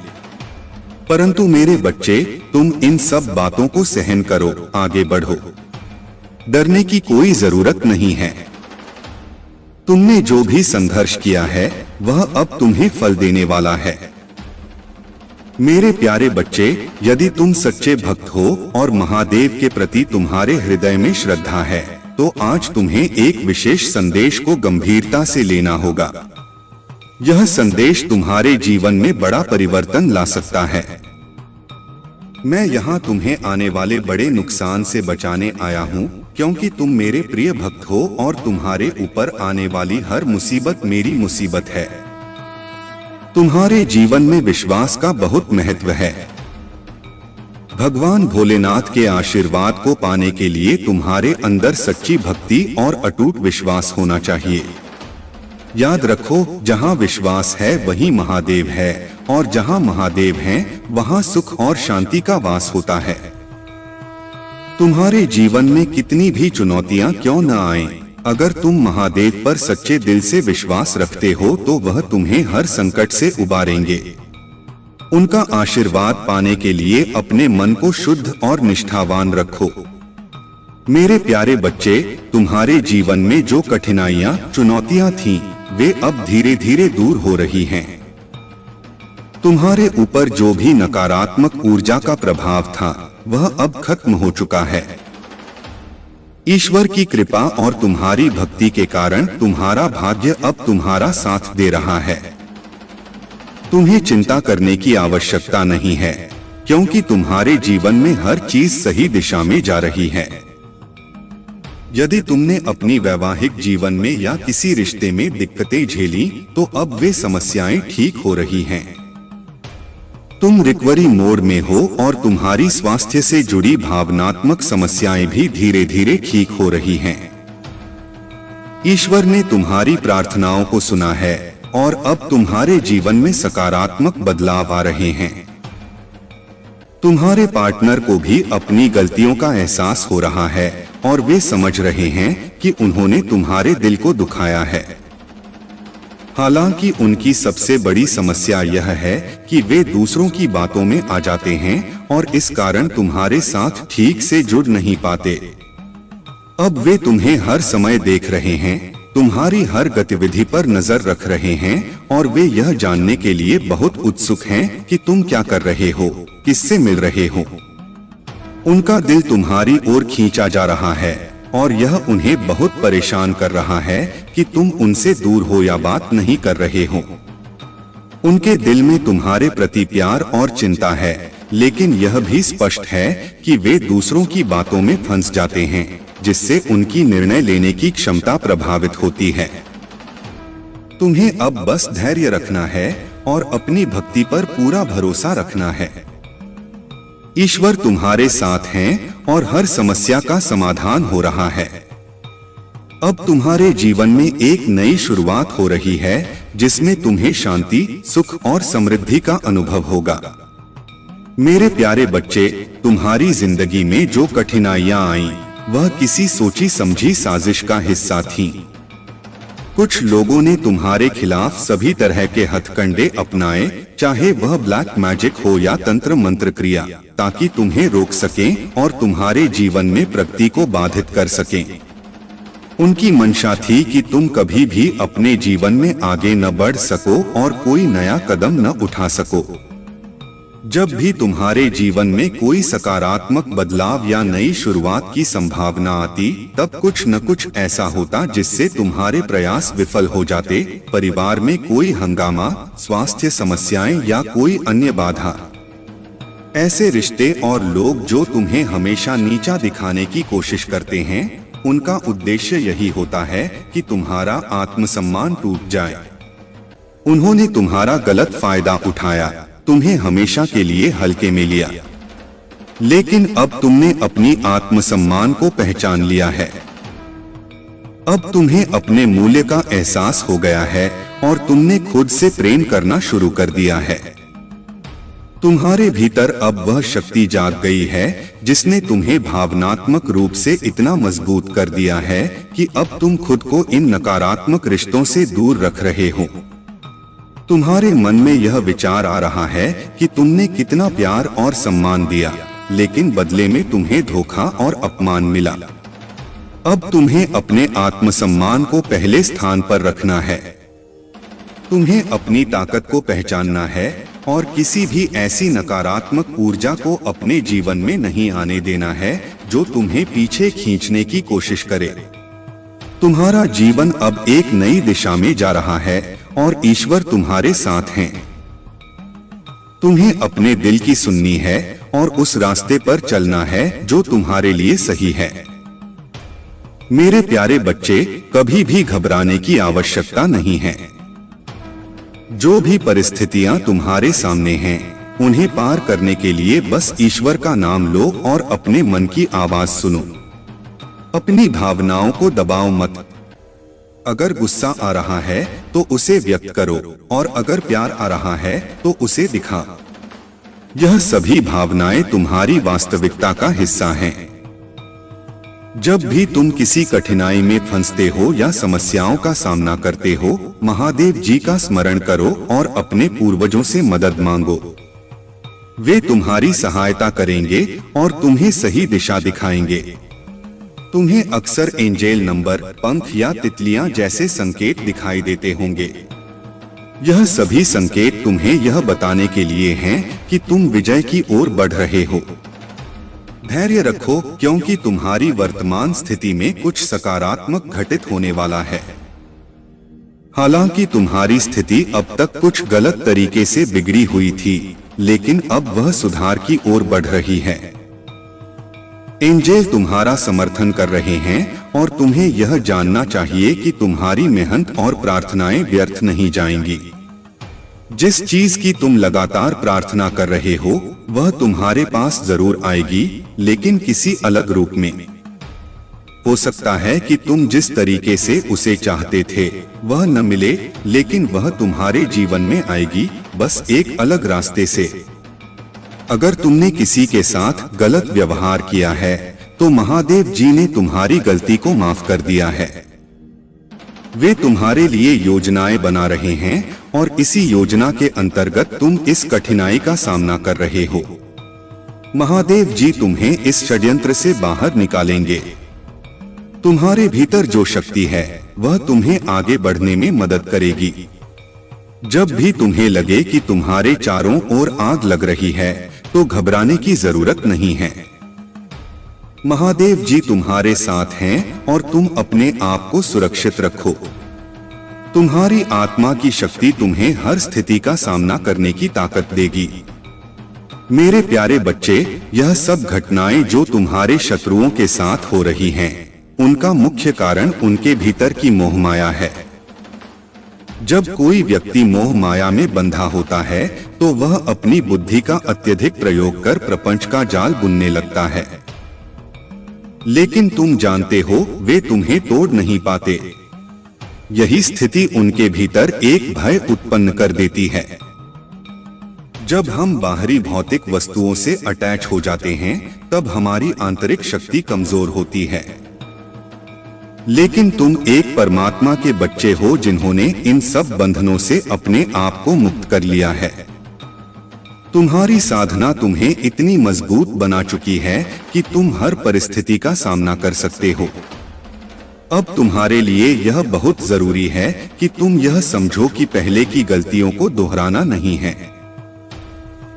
परंतु मेरे बच्चे, तुम इन सब बातों को सहन करो, आगे बढ़ो। डरने की कोई जरूरत नहीं है। तुमने जो भी संघर्ष किया है वह अब तुम्हें फल देने वाला है। मेरे प्यारे बच्चे, यदि तुम सच्चे भक्त हो और महादेव के प्रति तुम्हारे हृदय में श्रद्धा है तो आज तुम्हें एक विशेष संदेश को गंभीरता से लेना होगा। यह संदेश तुम्हारे जीवन में बड़ा परिवर्तन ला सकता है। मैं यहाँ तुम्हें आने वाले बड़े नुकसान से बचाने आया हूँ, क्योंकि तुम मेरे प्रिय भक्त हो और तुम्हारे ऊपर आने वाली हर मुसीबत मेरी मुसीबत है। तुम्हारे जीवन में विश्वास का बहुत महत्व है। भगवान भोलेनाथ के आशीर्वाद को पाने के लिए तुम्हारे अंदर सच्ची भक्ति और अटूट विश्वास होना चाहिए। याद रखो, जहाँ विश्वास है वहीं महादेव है और जहाँ महादेव हैं वहाँ सुख और शांति का वास होता है। तुम्हारे जीवन में कितनी भी चुनौतियाँ क्यों न आएं, अगर तुम महादेव पर सच्चे दिल से विश्वास रखते हो तो वह तुम्हें हर संकट से उबारेंगे। उनका आशीर्वाद पाने के लिए अपने मन को शुद्ध और निष्ठावान रखो। मेरे प्यारे बच्चे, तुम्हारे जीवन में जो कठिनाइयाँ, चुनौतियाँ थीं, वे अब धीरे धीरे दूर हो रही हैं। तुम्हारे ऊपर जो भी नकारात्मक ऊर्जा का प्रभाव था वह अब खत्म हो चुका है। ईश्वर की कृपा और तुम्हारी भक्ति के कारण तुम्हारा भाग्य अब तुम्हारा साथ दे रहा है। तुम्हें चिंता करने की आवश्यकता नहीं है, क्योंकि तुम्हारे जीवन में हर चीज सही दिशा में जा रही है। यदि तुमने अपनी वैवाहिक जीवन में या किसी रिश्ते में दिक्कतें झेली तो अब वे समस्याएं ठीक हो रही हैं। तुम रिकवरी मोड में हो और तुम्हारी स्वास्थ्य से जुड़ी भावनात्मक समस्याएं भी धीरे धीरे ठीक हो रही हैं। ईश्वर ने तुम्हारी प्रार्थनाओं को सुना है और अब तुम्हारे जीवन में सकारात्मक बदलाव आ रहे हैं। तुम्हारे पार्टनर को भी अपनी गलतियों का एहसास हो रहा है और वे समझ रहे हैं कि उन्होंने तुम्हारे दिल को दुखाया है। हालांकि उनकी सबसे बड़ी समस्या यह है कि वे दूसरों की बातों में आ जाते हैं और इस कारण तुम्हारे साथ ठीक से जुड़ नहीं पाते। अब वे तुम्हें हर समय देख रहे हैं, तुम्हारी हर गतिविधि पर नजर रख रहे हैं और वे यह जानने के लिए बहुत उत्सुक हैं कि तुम क्या कर रहे हो, किससे मिल रहे हो। उनका दिल तुम्हारी ओर खींचा जा रहा है और यह उन्हें बहुत परेशान कर रहा है कि तुम उनसे दूर हो या बात नहीं कर रहे हो। उनके दिल में तुम्हारे प्रति प्यार और चिंता है, लेकिन यह भी स्पष्ट है कि वे दूसरों की बातों में फंस जाते हैं, जिससे उनकी निर्णय लेने की क्षमता प्रभावित होती है। तुम्हें अब बस धैर्य रखना है और अपनी भक्ति पर पूरा भरोसा रखना है। ईश्वर तुम्हारे साथ हैं और हर समस्या का समाधान हो रहा है। अब तुम्हारे जीवन में एक नई शुरुआत हो रही है जिसमें तुम्हें शांति, सुख और समृद्धि का अनुभव होगा। मेरे प्यारे बच्चे, तुम्हारी जिंदगी में जो कठिनाइयां आईं, वह किसी सोची समझी साजिश का हिस्सा थीं। कुछ लोगों ने तुम्हारे खिलाफ सभी तरह के हथकंडे अपनाए, चाहे वह ब्लैक मैजिक हो या तंत्र मंत्र क्रिया, ताकि तुम्हें रोक सकें और तुम्हारे जीवन में प्रगति को बाधित कर सकें। उनकी मंशा थी कि तुम कभी भी अपने जीवन में आगे न बढ़ सको और कोई नया कदम न उठा सको। जब भी तुम्हारे जीवन में कोई सकारात्मक बदलाव या नई शुरुआत की संभावना आती, तब कुछ न कुछ ऐसा होता जिससे तुम्हारे प्रयास विफल हो जाते। परिवार में कोई हंगामा, स्वास्थ्य समस्याएं या कोई अन्य बाधा। ऐसे रिश्ते और लोग जो तुम्हें हमेशा नीचा दिखाने की कोशिश करते हैं, उनका उद्देश्य यही होता है कि तुम्हारा आत्मसम्मान टूट जाए। उन्होंने तुम्हारा गलत फायदा उठाया, तुम्हें हमेशा के लिए हल्के में लिया। लेकिन अब तुमने अपनी आत्मसम्मान को पहचान लिया है। अब तुम्हें अपने मूल्य का एहसास हो गया है और तुमने खुद से प्रेम करना शुरू कर दिया है। तुम्हारे भीतर अब वह शक्ति जाग गई है जिसने तुम्हें भावनात्मक रूप से इतना मजबूत कर दिया है कि अब तुम खुद को इन नकारात्मक रिश्तों से दूर रख रहे हो। तुम्हारे मन में यह विचार आ रहा है कि तुमने कितना प्यार और सम्मान दिया, लेकिन बदले में तुम्हें धोखा और अपमान मिला। अब तुम्हें अपने आत्मसम्मान को पहले स्थान पर रखना है। तुम्हें अपनी ताकत को पहचानना है और किसी भी ऐसी नकारात्मक ऊर्जा को अपने जीवन में नहीं आने देना है जो तुम्हें पीछे खींचने की कोशिश करे। तुम्हारा जीवन अब एक नई दिशा में जा रहा है और ईश्वर तुम्हारे साथ हैं। तुम्हें अपने दिल की सुननी है और उस रास्ते पर चलना है जो तुम्हारे लिए सही है। मेरे प्यारे बच्चे, कभी भी घबराने की आवश्यकता नहीं है। जो भी परिस्थितियां तुम्हारे सामने हैं, उन्हें पार करने के लिए बस ईश्वर का नाम लो और अपने मन की आवाज सुनो। अपनी भावनाओं को दबाओ मत। अगर गुस्सा आ रहा है तो उसे व्यक्त करो और अगर प्यार आ रहा है तो उसे दिखा। यह सभी भावनाएं तुम्हारी वास्तविकता का हिस्सा हैं। जब भी तुम किसी कठिनाई में फंसते हो या समस्याओं का सामना करते हो, महादेव जी का स्मरण करो और अपने पूर्वजों से मदद मांगो। वे तुम्हारी सहायता करेंगे और तुम्हें सही दिशा दिखाएंगे। तुम्हें अक्सर एंजेल नंबर, पंख या तितलियां जैसे संकेत दिखाई देते होंगे। यह सभी संकेत तुम्हें यह बताने के लिए हैं कि तुम विजय की ओर बढ़ रहे हो। धैर्य रखो, क्योंकि तुम्हारी वर्तमान स्थिति में कुछ सकारात्मक घटित होने वाला है। हालांकि तुम्हारी स्थिति अब तक कुछ गलत तरीके से बिगड़ी हुई थी, लेकिन अब वह सुधार की ओर बढ़ रही है। एंजेल तुम्हारा समर्थन कर रहे हैं और तुम्हें यह जानना चाहिए कि तुम्हारी मेहनत और प्रार्थनाएं व्यर्थ नहीं जाएंगी। जिस चीज की तुम लगातार प्रार्थना कर रहे हो, वह तुम्हारे पास जरूर आएगी, लेकिन किसी अलग रूप में। हो सकता है कि तुम जिस तरीके से उसे चाहते थे वह न मिले, लेकिन वह तुम्हारे जीवन में आएगी, बस एक अलग रास्ते से। अगर तुमने किसी के साथ गलत व्यवहार किया है, तो महादेव जी ने तुम्हारी गलती को माफ कर दिया है। वे तुम्हारे लिए योजनाएं बना रहे हैं और इसी योजना के अंतर्गत तुम इस कठिनाई का सामना कर रहे हो। महादेव जी तुम्हें इस षड्यंत्र से बाहर निकालेंगे। तुम्हारे भीतर जो शक्ति है, वह तुम्हें आगे बढ़ने में मदद करेगी। जब भी तुम्हें लगे कि तुम्हारे चारों ओर आग लग रही है, तो घबराने की जरूरत नहीं है। महादेव जी तुम्हारे साथ हैं और तुम अपने आप को सुरक्षित रखो। तुम्हारी आत्मा की शक्ति तुम्हें हर स्थिति का सामना करने की ताकत देगी। मेरे प्यारे बच्चे, यह सब घटनाएं जो तुम्हारे शत्रुओं के साथ हो रही हैं, उनका मुख्य कारण उनके भीतर की मोह माया है। जब कोई व्यक्ति मोह माया में बंधा होता है, तो वह अपनी बुद्धि का अत्यधिक प्रयोग कर प्रपंच का जाल बुनने लगता है। लेकिन तुम जानते हो, वे तुम्हें तोड़ नहीं पाते। यही स्थिति उनके भीतर एक भय उत्पन्न कर देती है। जब हम बाहरी भौतिक वस्तुओं से अटैच हो जाते हैं, तब हमारी आंतरिक शक्ति कमजोर होती है। लेकिन तुम एक परमात्मा के बच्चे हो जिन्होंने इन सब बंधनों से अपने आप को मुक्त कर लिया है। तुम्हारी साधना तुम्हें इतनी मजबूत बना चुकी है कि तुम हर परिस्थिति का सामना कर सकते हो। अब तुम्हारे लिए यह बहुत जरूरी है कि तुम यह समझो कि पहले की गलतियों को दोहराना नहीं है।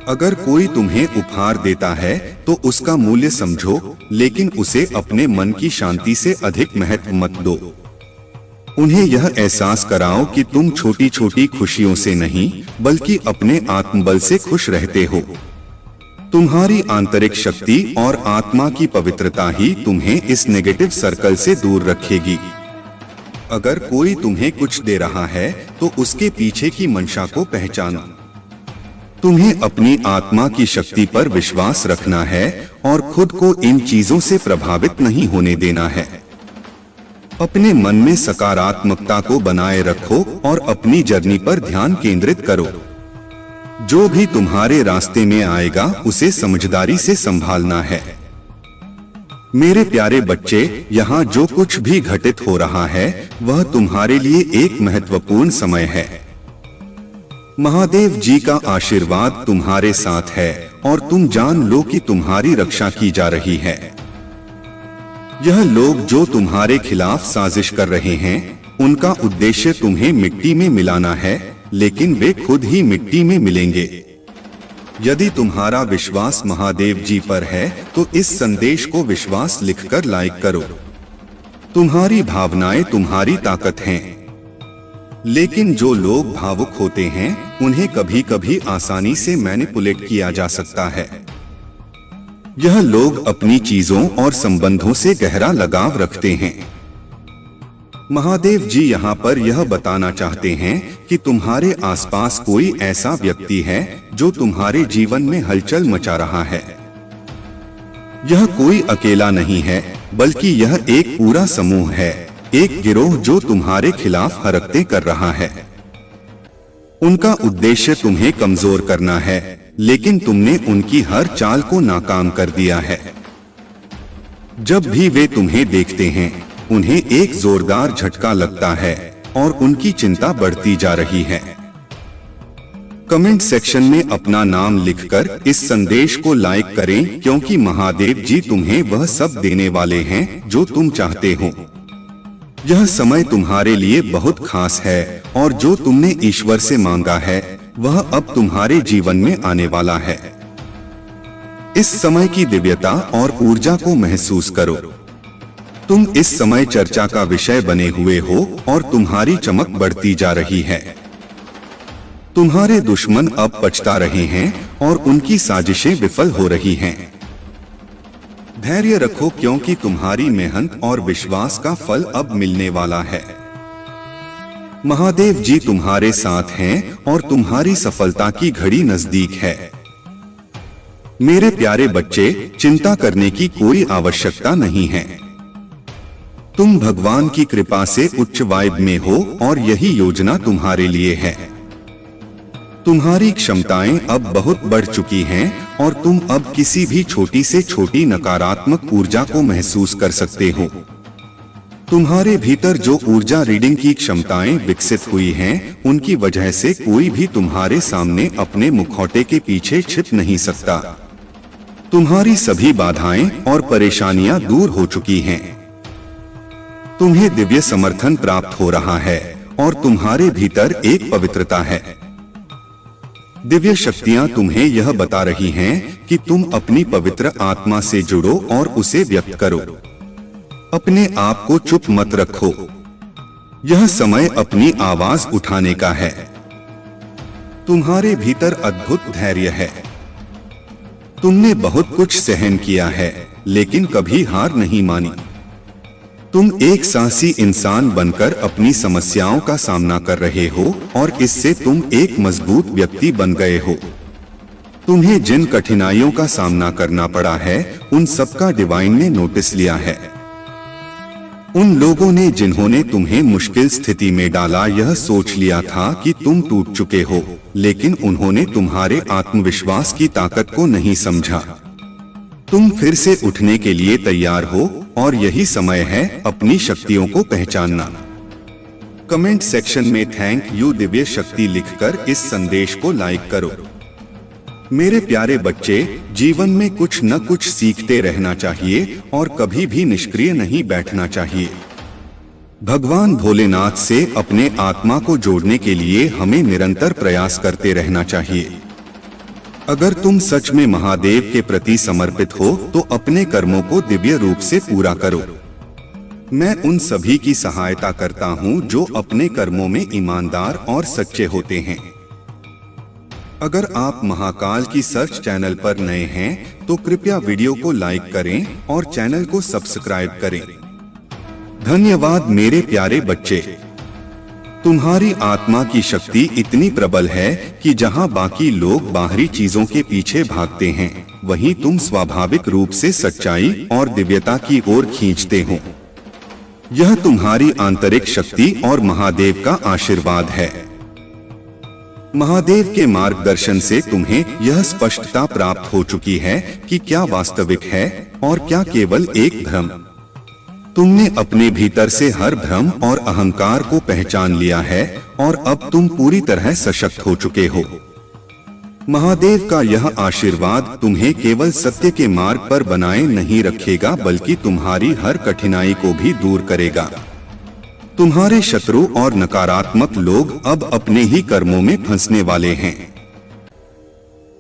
अगर कोई तुम्हें उपहार देता है तो उसका मूल्य समझो, लेकिन उसे अपने मन की शांति से अधिक महत्व मत दो। उन्हें यह एहसास कराओ कि तुम छोटी छोटी खुशियों से नहीं बल्कि अपने आत्मबल से खुश रहते हो। तुम्हारी आंतरिक शक्ति और आत्मा की पवित्रता ही तुम्हें इस नेगेटिव सर्कल से दूर रखेगी। अगर कोई तुम्हें कुछ दे रहा है तो उसके पीछे की मंशा को पहचानो। तुम्हें अपनी आत्मा की शक्ति पर विश्वास रखना है और खुद को इन चीजों से प्रभावित नहीं होने देना है। अपने मन में सकारात्मकता को बनाए रखो और अपनी जर्नी पर ध्यान केंद्रित करो। जो भी तुम्हारे रास्ते में आएगा उसे समझदारी से संभालना है। मेरे प्यारे बच्चे, यहाँ जो कुछ भी घटित हो रहा है वह तुम्हारे लिए एक महत्वपूर्ण समय है। महादेव जी का आशीर्वाद तुम्हारे साथ है और तुम जान लो कि तुम्हारी रक्षा की जा रही है। यह लोग जो तुम्हारे खिलाफ साजिश कर रहे हैं उनका उद्देश्य तुम्हें मिट्टी में मिलाना है, लेकिन वे खुद ही मिट्टी में मिलेंगे। यदि तुम्हारा विश्वास महादेव जी पर है तो इस संदेश को विश्वास लिखकर लाइक करो। तुम्हारी भावनाएं तुम्हारी ताकत हैं, लेकिन जो लोग भावुक होते हैं उन्हें कभी कभी आसानी से मैनिपुलेट किया जा सकता है। यह लोग अपनी चीजों और संबंधों से गहरा लगाव रखते हैं। महादेव जी यहाँ पर यह बताना चाहते हैं कि तुम्हारे आसपास कोई ऐसा व्यक्ति है जो तुम्हारे जीवन में हलचल मचा रहा है। यह कोई अकेला नहीं है बल्कि यह एक पूरा समूह है, एक गिरोह जो तुम्हारे खिलाफ हरकतें कर रहा है। उनका उद्देश्य तुम्हें कमजोर करना है, लेकिन तुमने उनकी हर चाल को नाकाम कर दिया है। जब भी वे तुम्हें देखते हैं उन्हें एक जोरदार झटका लगता है और उनकी चिंता बढ़ती जा रही है। कमेंट सेक्शन में अपना नाम लिखकर इस संदेश को लाइक करें, क्योंकि महादेव जी तुम्हें वह सब देने वाले हैं जो तुम चाहते हो। यह समय तुम्हारे लिए बहुत खास है और जो तुमने ईश्वर से मांगा है वह अब तुम्हारे जीवन में आने वाला है। इस समय की दिव्यता और ऊर्जा को महसूस करो। तुम इस समय चर्चा का विषय बने हुए हो और तुम्हारी चमक बढ़ती जा रही है। तुम्हारे दुश्मन अब पछता रहे हैं और उनकी साजिशें विफल हो रही हैं। धैर्य रखो, क्योंकि तुम्हारी मेहनत और विश्वास का फल अब मिलने वाला है। महादेव जी तुम्हारे साथ हैं और तुम्हारी सफलता की घड़ी नजदीक है। मेरे प्यारे बच्चे, चिंता करने की कोई आवश्यकता नहीं है। तुम भगवान की कृपा से उच्च वाइब में हो और यही योजना तुम्हारे लिए है। तुम्हारी क्षमताएं अब बहुत बढ़ चुकी हैं और तुम अब किसी भी छोटी से छोटी नकारात्मक ऊर्जा को महसूस कर सकते हो। तुम्हारे भीतर जो ऊर्जा रीडिंग की क्षमताएं विकसित हुई हैं, उनकी वजह से कोई भी तुम्हारे सामने अपने मुखौटे के पीछे छिप नहीं सकता। तुम्हारी सभी बाधाएं और परेशानियां दूर हो चुकी हैं। तुम्हें दिव्य समर्थन प्राप्त हो रहा है और तुम्हारे भीतर एक पवित्रता है। दिव्य शक्तियां तुम्हें यह बता रही हैं कि तुम अपनी पवित्र आत्मा से जुड़ो और उसे व्यक्त करो। अपने आप को चुप मत रखो। यह समय अपनी आवाज उठाने का है। तुम्हारे भीतर अद्भुत धैर्य है। तुमने बहुत कुछ सहन किया है, लेकिन कभी हार नहीं मानी। तुम एक साहसी इंसान बनकर अपनी समस्याओं का सामना कर रहे हो और इससे तुम एक मजबूत व्यक्ति बन गए हो। तुम्हें जिन कठिनाइयों का सामना करना पड़ा है, उन सबका डिवाइन ने नोटिस लिया है। उन लोगों ने जिन्होंने तुम्हें मुश्किल स्थिति में डाला, यह सोच लिया था कि तुम टूट चुके हो, लेकिन उन्होंने तुम्हारे आत्मविश्वास की ताकत को नहीं समझा। तुम फिर से उठने के लिए तैयार हो और यही समय है अपनी शक्तियों को पहचानना। कमेंट सेक्शन में थैंक यू दिव्य शक्ति लिखकर इस संदेश को लाइक करो। मेरे प्यारे बच्चे, जीवन में कुछ न कुछ सीखते रहना चाहिए और कभी भी निष्क्रिय नहीं बैठना चाहिए। भगवान भोलेनाथ से अपने आत्मा को जोड़ने के लिए हमें निरंतर प्रयास करते रहना चाहिए। अगर तुम सच में महादेव के प्रति समर्पित हो तो अपने कर्मों को दिव्य रूप से पूरा करो। मैं उन सभी की सहायता करता हूं जो अपने कर्मों में ईमानदार और सच्चे होते हैं। अगर आप महाकाल की सर्च चैनल पर नए हैं तो कृपया वीडियो को लाइक करें और चैनल को सब्सक्राइब करें। धन्यवाद मेरे प्यारे बच्चे। तुम्हारी आत्मा की शक्ति इतनी प्रबल है कि जहां बाकी लोग बाहरी चीजों के पीछे भागते हैं, वहीं तुम स्वाभाविक रूप से सच्चाई और दिव्यता की ओर खींचते हो। यह तुम्हारी आंतरिक शक्ति और महादेव का आशीर्वाद है। महादेव के मार्गदर्शन से तुम्हें यह स्पष्टता प्राप्त हो चुकी है कि क्या वास्तविक है और क्या केवल एक भ्रम। तुमने अपने भीतर से हर भ्रम और अहंकार को पहचान लिया है और अब तुम पूरी तरह सशक्त हो चुके हो। महादेव का यह आशीर्वाद तुम्हें केवल सत्य के मार्ग पर बनाए नहीं रखेगा, बल्कि तुम्हारी हर कठिनाई को भी दूर करेगा। तुम्हारे शत्रु और नकारात्मक लोग अब अपने ही कर्मों में फंसने वाले हैं।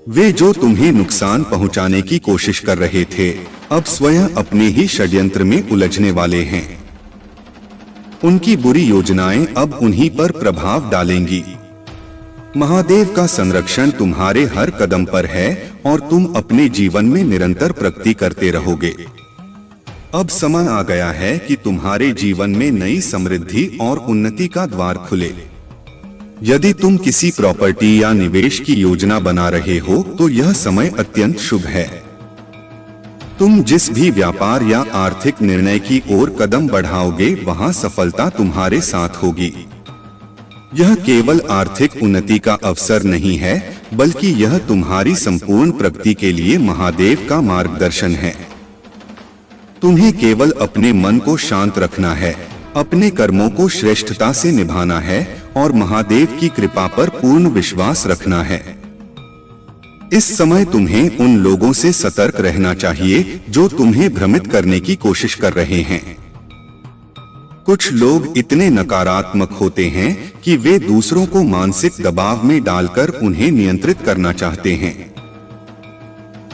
वे जो तुम्हें नुकसान पहुंचाने की कोशिश कर रहे थे, अब स्वयं अपने ही षड्यंत्र में उलझने वाले हैं। उनकी बुरी योजनाएं अब उन्हीं पर प्रभाव डालेंगी। महादेव का संरक्षण तुम्हारे हर कदम पर है और तुम अपने जीवन में निरंतर प्रगति करते रहोगे। अब समय आ गया है कि तुम्हारे जीवन में नई समृद्धि और उन्नति का द्वार खुले। यदि तुम किसी प्रॉपर्टी या निवेश की योजना बना रहे हो तो यह समय अत्यंत शुभ है। तुम जिस भी व्यापार या आर्थिक निर्णय की ओर कदम बढ़ाओगे, वहां सफलता तुम्हारे साथ होगी। यह केवल आर्थिक उन्नति का अवसर नहीं है, बल्कि यह तुम्हारी संपूर्ण प्रगति के लिए महादेव का मार्गदर्शन है। तुम्हें केवल अपने मन को शांत रखना है, अपने कर्मों को श्रेष्ठता से निभाना है और महादेव की कृपा पर पूर्ण विश्वास रखना है। इस समय तुम्हें उन लोगों से सतर्क रहना चाहिए जो तुम्हें भ्रमित करने की कोशिश कर रहे हैं। कुछ लोग इतने नकारात्मक होते हैं कि वे दूसरों को मानसिक दबाव में डालकर उन्हें नियंत्रित करना चाहते हैं।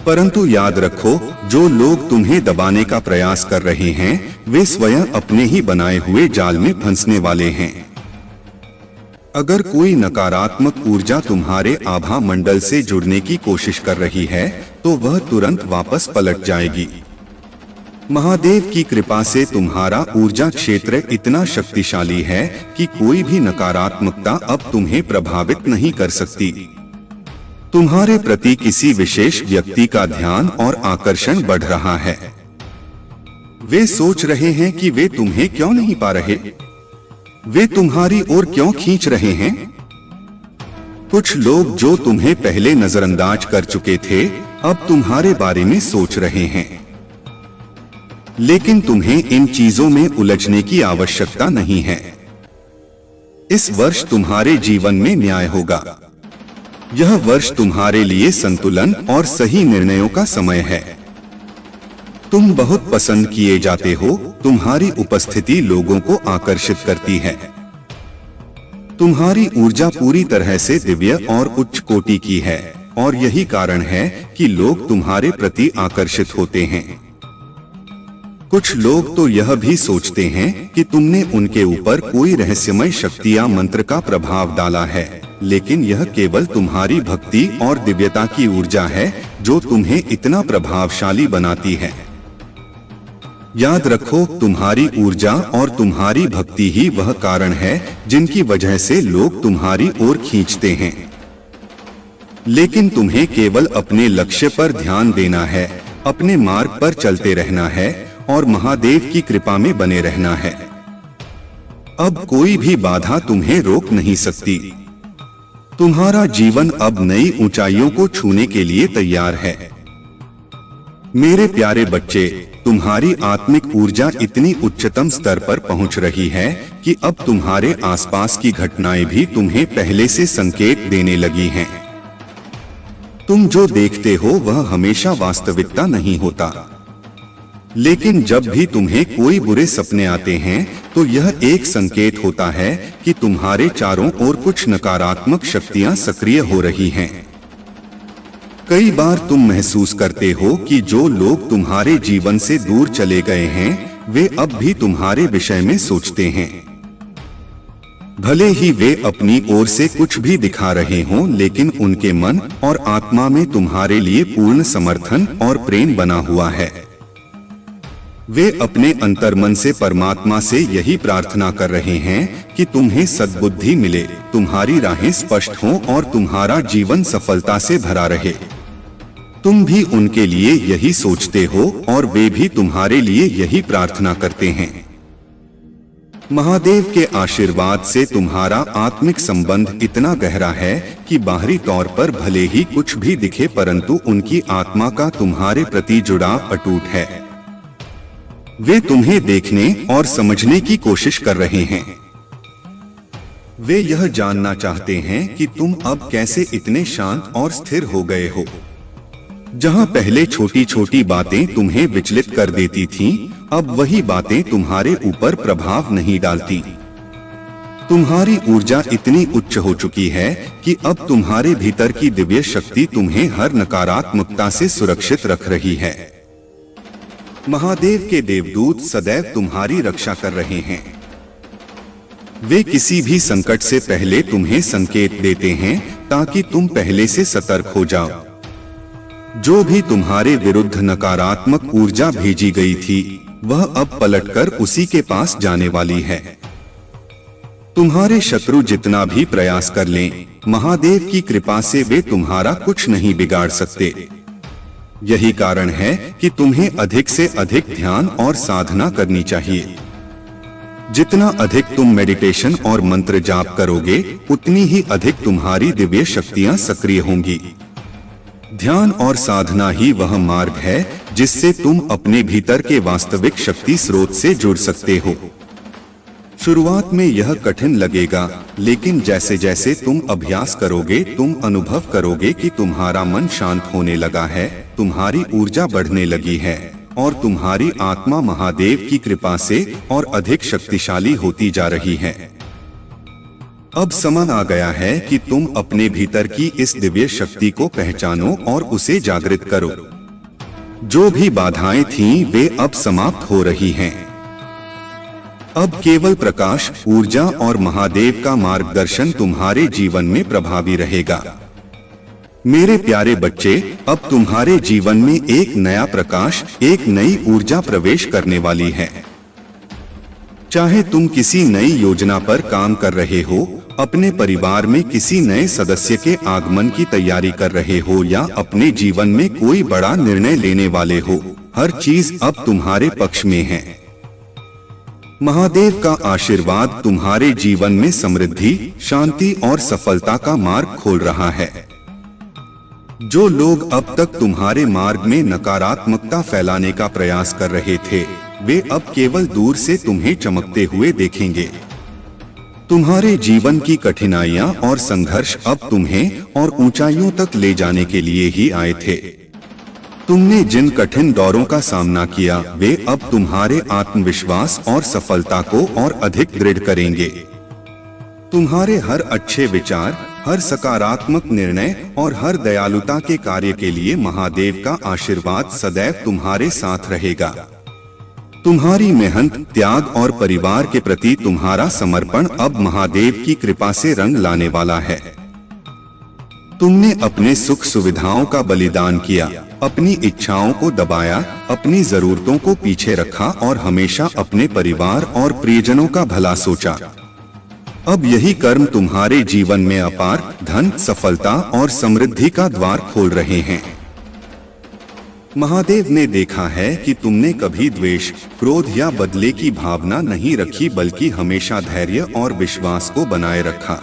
परंतु याद रखो, जो लोग तुम्हें दबाने का प्रयास कर रहे हैं, वे स्वयं अपने ही बनाए हुए जाल में फंसने वाले हैं। अगर कोई नकारात्मक ऊर्जा तुम्हारे आभा मंडल से जुड़ने की कोशिश कर रही है, तो वह तुरंत वापस पलट जाएगी। महादेव की कृपा से तुम्हारा ऊर्जा क्षेत्र इतना शक्तिशाली है कि कोई भी नकारात्मकता अब तुम्हें प्रभावित नहीं कर सकती। तुम्हारे प्रति किसी विशेष व्यक्ति का ध्यान और आकर्षण बढ़ रहा है। वे सोच रहे हैं कि वे तुम्हें क्यों नहीं पा रहे, वे तुम्हारी ओर क्यों खींच रहे हैं। कुछ लोग जो तुम्हें पहले नजरअंदाज कर चुके थे, अब तुम्हारे बारे में सोच रहे हैं। लेकिन तुम्हें इन चीजों में उलझने की आवश्यकता नहीं है। इस वर्ष तुम्हारे जीवन में न्याय होगा। यह वर्ष तुम्हारे लिए संतुलन और सही निर्णयों का समय है। तुम बहुत पसंद किए जाते हो, तुम्हारी उपस्थिति लोगों को आकर्षित करती है। तुम्हारी ऊर्जा पूरी तरह से दिव्य और उच्च कोटि की है और यही कारण है कि लोग तुम्हारे प्रति आकर्षित होते हैं। कुछ लोग तो यह भी सोचते हैं कि तुमने उनके ऊपर कोई रहस्यमय शक्ति या मंत्र का प्रभाव डाला है, लेकिन यह केवल तुम्हारी भक्ति और दिव्यता की ऊर्जा है जो तुम्हें इतना प्रभावशाली बनाती है। याद रखो, तुम्हारी ऊर्जा और तुम्हारी भक्ति ही वह कारण है जिनकी वजह से लोग तुम्हारी ओर खींचते हैं। लेकिन तुम्हें केवल अपने लक्ष्य पर ध्यान देना है, अपने मार्ग पर चलते रहना है और महादेव की कृपा में बने रहना है। अब कोई भी बाधा तुम्हें रोक नहीं सकती। तुम्हारा जीवन अब नई ऊंचाइयों को छूने के लिए तैयार है। मेरे प्यारे बच्चे, तुम्हारी आत्मिक ऊर्जा इतनी उच्चतम स्तर पर पहुंच रही है कि अब तुम्हारे आसपास की घटनाएं भी तुम्हें पहले से संकेत देने लगी हैं। तुम जो देखते हो वह हमेशा वास्तविकता नहीं होता, लेकिन जब भी तुम्हें कोई बुरे सपने आते हैं तो यह एक संकेत होता है कि तुम्हारे चारों ओर कुछ नकारात्मक शक्तियां सक्रिय हो रही हैं। कई बार तुम महसूस करते हो कि जो लोग तुम्हारे जीवन से दूर चले गए हैं वे अब भी तुम्हारे विषय में सोचते हैं। भले ही वे अपनी ओर से कुछ भी दिखा रहे हों, लेकिन उनके मन और आत्मा में तुम्हारे लिए पूर्ण समर्थन और प्रेम बना हुआ है। वे अपने अंतर्मन से परमात्मा से यही प्रार्थना कर रहे हैं कि तुम्हें सद्बुद्धि मिले, तुम्हारी राहें स्पष्ट हों और तुम्हारा जीवन सफलता से भरा रहे। तुम भी उनके लिए यही सोचते हो और वे भी तुम्हारे लिए यही प्रार्थना करते हैं। महादेव के आशीर्वाद से तुम्हारा आत्मिक संबंध इतना गहरा है कि बाहरी तौर पर भले ही कुछ भी दिखे, परंतु उनकी आत्मा का तुम्हारे प्रति जुड़ाव अटूट है। वे तुम्हें देखने और समझने की कोशिश कर रहे हैं। वे यह जानना चाहते हैं कि तुम अब कैसे इतने शांत और स्थिर हो गए हो। जहां पहले छोटी छोटी बातें तुम्हें विचलित कर देती थीं, अब वही बातें तुम्हारे ऊपर प्रभाव नहीं डालती। तुम्हारी ऊर्जा इतनी उच्च हो चुकी है कि अब तुम्हारे भीतर की दिव्य शक्ति तुम्हें हर नकारात्मकता से सुरक्षित रख रही है। महादेव के देवदूत सदैव तुम्हारी रक्षा कर रहे हैं। वे किसी भी संकट से पहले तुम्हें संकेत देते हैं ताकि तुम पहले से सतर्क हो जाओ। जो भी तुम्हारे विरुद्ध नकारात्मक ऊर्जा भेजी गई थी वह अब पलटकर उसी के पास जाने वाली है। तुम्हारे शत्रु जितना भी प्रयास कर लें, महादेव की कृपा से वे तुम्हारा कुछ नहीं बिगाड़ सकते। यही कारण है कि तुम्हें अधिक से अधिक ध्यान और साधना करनी चाहिए। जितना अधिक तुम मेडिटेशन और मंत्र जाप करोगे, उतनी ही अधिक तुम्हारी दिव्य शक्तियां सक्रिय होंगी। ध्यान और साधना ही वह मार्ग है जिससे तुम अपने भीतर के वास्तविक शक्ति स्रोत से जुड़ सकते हो। शुरुआत में यह कठिन लगेगा, लेकिन जैसे जैसे तुम अभ्यास करोगे तुम अनुभव करोगे कि तुम्हारा मन शांत होने लगा है, तुम्हारी ऊर्जा बढ़ने लगी है और तुम्हारी आत्मा महादेव की कृपा से और अधिक शक्तिशाली होती जा रही है। अब समय आ गया है कि तुम अपने भीतर की इस दिव्य शक्ति को पहचानो और उसे जागृत करो। जो भी बाधाएं थीं, वे अब समाप्त हो रही हैं। अब केवल प्रकाश, ऊर्जा और महादेव का मार्गदर्शन तुम्हारे जीवन में प्रभावी रहेगा। मेरे प्यारे बच्चे, अब तुम्हारे जीवन में एक नया प्रकाश, एक नई ऊर्जा प्रवेश करने वाली है। चाहे तुम किसी नई योजना पर काम कर रहे हो, अपने परिवार में किसी नए सदस्य के आगमन की तैयारी कर रहे हो या अपने जीवन में कोई बड़ा निर्णय लेने वाले हो, हर चीज अब तुम्हारे पक्ष में है। महादेव का आशीर्वाद तुम्हारे जीवन में समृद्धि, शांति और सफलता का मार्ग खोल रहा है। जो लोग अब तक तुम्हारे मार्ग में नकारात्मकता फैलाने का प्रयास कर रहे थे, वे अब केवल दूर से तुम्हें चमकते हुए देखेंगे। तुम्हारे जीवन की कठिनाइयां और संघर्ष अब तुम्हें और ऊंचाइयों तक ले जाने के लिए ही आए थे। तुमने जिन कठिन दौरों का सामना किया, वे अब तुम्हारे आत्मविश्वास और सफलता को और अधिक दृढ़ करेंगे। तुम्हारे हर अच्छे विचार, हर सकारात्मक निर्णय और हर दयालुता के कार्य के लिए महादेव का आशीर्वाद सदैव तुम्हारे साथ रहेगा। तुम्हारी मेहनत, त्याग और परिवार के प्रति तुम्हारा समर्पण अब महादेव की कृपा से रंग लाने वाला है। तुमने अपने सुख सुविधाओं का बलिदान किया, अपनी इच्छाओं को दबाया, अपनी जरूरतों को पीछे रखा और हमेशा अपने परिवार और प्रियजनों का भला सोचा। अब यही कर्म तुम्हारे जीवन में अपार धन, सफलता और समृद्धि का द्वार खोल रहे हैं। महादेव ने देखा है कि तुमने कभी द्वेष, क्रोध या बदले की भावना नहीं रखी, बल्कि हमेशा धैर्य और विश्वास को बनाए रखा।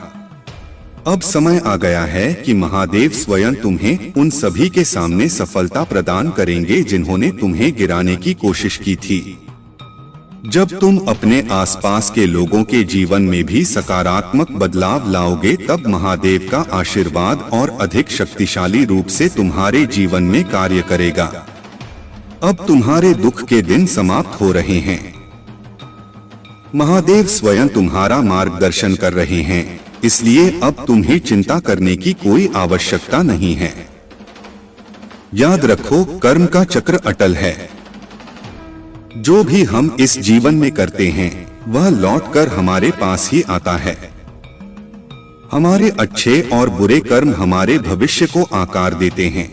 अब समय आ गया है कि महादेव स्वयं तुम्हें उन सभी के सामने सफलता प्रदान करेंगे जिन्होंने तुम्हें गिराने की कोशिश की थी। जब तुम अपने आसपास के लोगों के जीवन में भी सकारात्मक बदलाव लाओगे, तब महादेव का आशीर्वाद और अधिक शक्तिशाली रूप से तुम्हारे जीवन में कार्य करेगा। अब तुम्हारे दुख के दिन समाप्त हो रहे हैं। महादेव स्वयं तुम्हारा मार्गदर्शन कर रहे हैं, इसलिए अब तुम्हें चिंता करने की कोई आवश्यकता नहीं है। याद रखो, कर्म का चक्र अटल है। जो भी हम इस जीवन में करते हैं वह लौटकर हमारे पास ही आता है। हमारे अच्छे और बुरे कर्म हमारे भविष्य को आकार देते हैं।